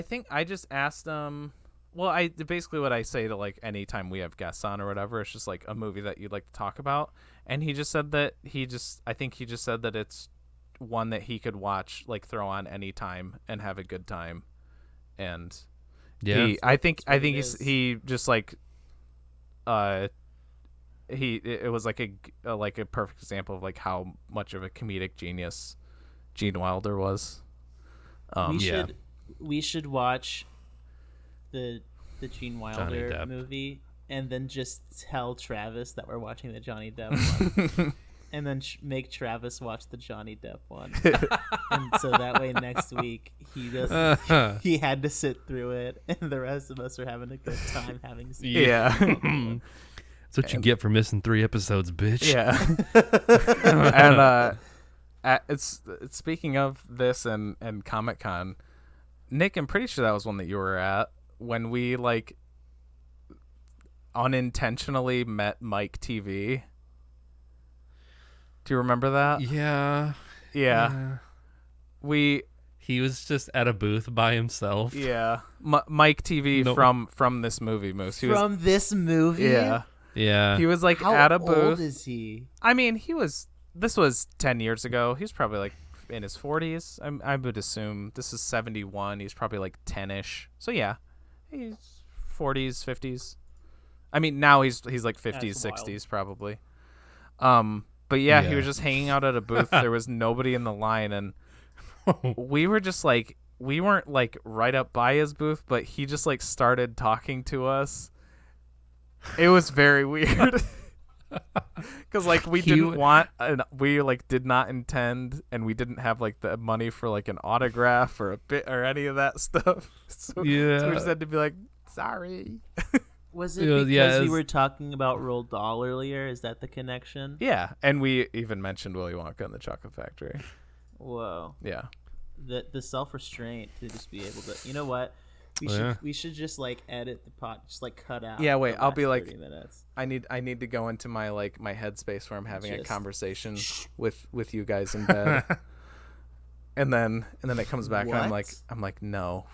think I just asked him. Well, I basically what I say to like anytime we have guests on or whatever, it's just like a movie that you'd like to talk about, and he just said that I think he just said that it's one that he could watch, like throw on anytime and have a good time, and I think he just like it was like a perfect example of like how much of a comedic genius Gene Wilder was. We should watch the Gene Wilder movie and then just tell Travis that we're watching the Johnny Depp one. And then make Travis watch the Johnny Depp one. And so that way next week he had to sit through it and the rest of us are having a good time having seen it. Yeah. That's what you get for missing 3 episodes, bitch. Yeah. And it's speaking of this and Comic-Con, Nick, I'm pretty sure that was one that you were at when we like unintentionally met Mike TV. Do you remember that? Yeah. He was just at a booth by himself. Yeah. Mike TV from this movie, Moose. This movie? Yeah. Yeah. He was like How at a booth. How old is he? I mean, this was 10 years ago. He was probably like in his 40s. I would assume this is 71. He's probably like 10ish. So yeah. He's 40s, 50s. I mean, now he's like 50s, 60s probably. But yeah, he was just hanging out at a booth. There was nobody in the line, and we were just like, we weren't like right up by his booth, but he just like started talking to us. It was very weird. Because like we didn't want, we like did not intend, and we didn't have like the money for like an autograph or a bit or any of that stuff. So we just had to be like, sorry. Was it because we were talking about Roald Dahl earlier? Is that the connection? Yeah, and we even mentioned Willy Wonka and the Chocolate Factory. Whoa. Yeah. The self-restraint to just be able to, you know what? We should just like edit the pod, just like cut out. Yeah, wait. I'll be like, minutes. I need to go into my like my headspace where I'm having a conversation with you guys in bed, and then it comes back. And I'm like no,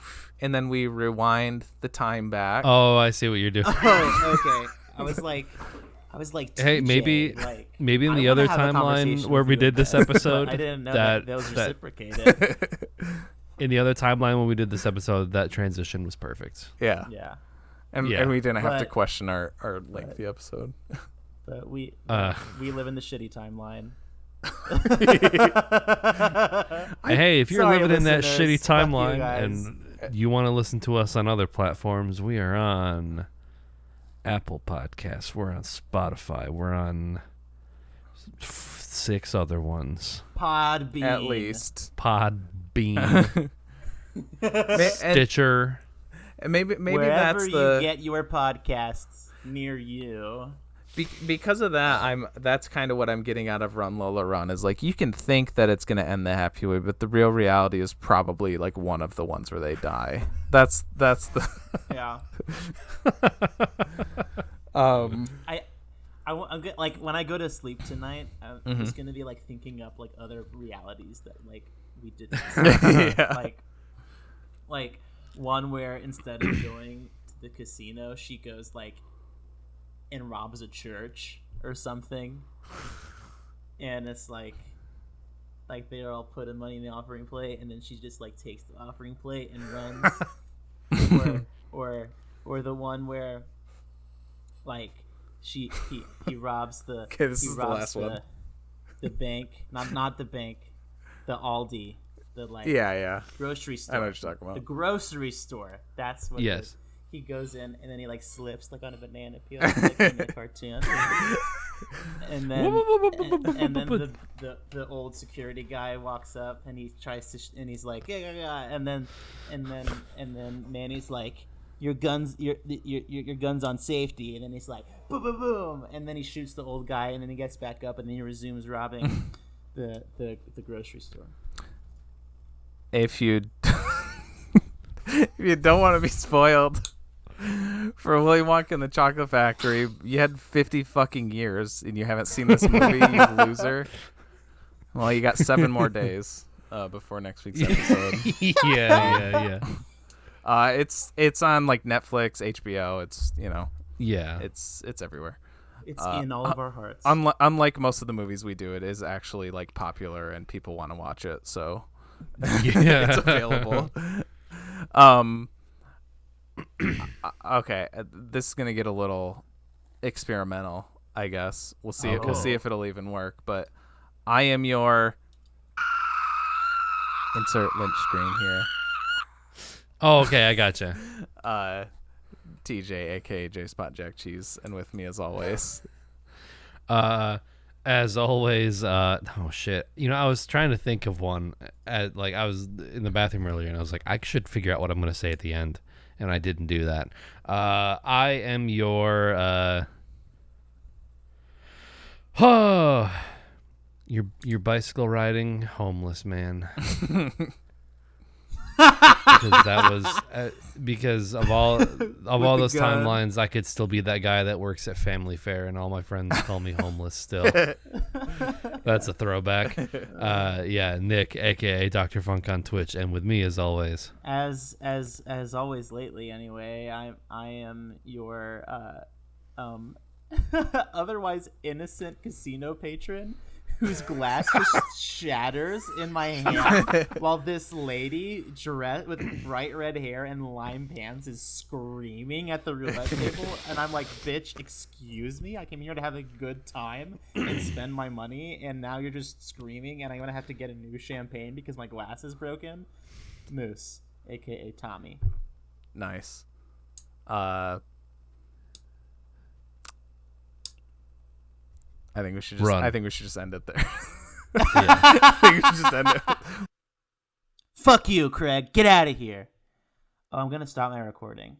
and then we rewind the time back. Oh, I see what you're doing. Oh, okay. I was like, hey, maybe in the other timeline where we did this episode, I didn't know that was reciprocated. In the other timeline when we did this episode, that transition was perfect. Yeah. Yeah. And we didn't have to question our lengthy episode. But we live in the shitty timeline. Hey, if you're living in that shitty timeline and you want to listen to us on other platforms, we are on Apple Podcasts. We're on Spotify. We're on 6 other ones. Podbean. At least. Podbean. Stitcher. And maybe wherever that's you get your podcasts near you. Because of that, that's kind of what I'm getting out of Run Lola Run is like you can think that it's going to end the happy way, but the real reality is probably like one of the ones where they die. That's the yeah. I'm like when I go to sleep tonight, I'm just gonna be like thinking up like other realities that like we didn't see. like one where instead of going to the casino, she goes like and robs a church or something, and it's like they're all putting money in the offering plate, and then she just like takes the offering plate and runs, or the one where like he robs the okay, this is the last one. The bank, not the bank, the Aldi, the like grocery store. I know what you're talking about. The grocery store. That's what. Yes. He goes in and then he like slips like on a banana peel like in the cartoon. And then the old security guy walks up and he tries to and he's like and then Manny's like your guns on safety, and then he's like boom boom boom, and then he shoots the old guy, and then he gets back up and then he resumes robbing the grocery store. If you don't want to be spoiled for Willy Wonka and the Chocolate Factory, you had 50 fucking years and you haven't seen this movie, you loser. Well, you got 7 more days before next week's episode. Yeah. It's on like Netflix, HBO. It's Yeah. it's everywhere. It's in all of our hearts. Unlike most of the movies we do, it is actually like popular and people want to watch it, so Yeah. it's available. Okay, this is gonna get a little experimental, I guess. We'll see. We'll see if it'll even work. But I am your insert Lynch screen here. Oh, okay, I gotcha. TJ, aka J Spot Jack Cheese, and with me as always. As always, oh shit. I was trying to think of one. I was in the bathroom earlier, and I was like, I should figure out what I'm gonna say at the end, and I didn't do that. I am your your bicycle riding homeless man. Because that was because of all those timelines, I could still be that guy that works at Family Fair, and all my friends call me homeless still. That's a throwback. Yeah, Nick, aka Dr. Funk on Twitch, and with me as always. As always lately, anyway, I am your otherwise innocent casino patron whose glass just shatters in my hand while this lady dressed with bright red hair and lime pants is screaming at the roulette table, and I'm like, bitch, excuse me, I came here to have a good time and spend my money, and now you're just screaming and I'm gonna have to get a new champagne because my glass is broken. Moose, aka Tommy. Nice. I think we should just. Run. I think we should just end it there. Yeah. I think we should just end it. Fuck you, Craig. Get out of here. Oh, I'm gonna stop my recording.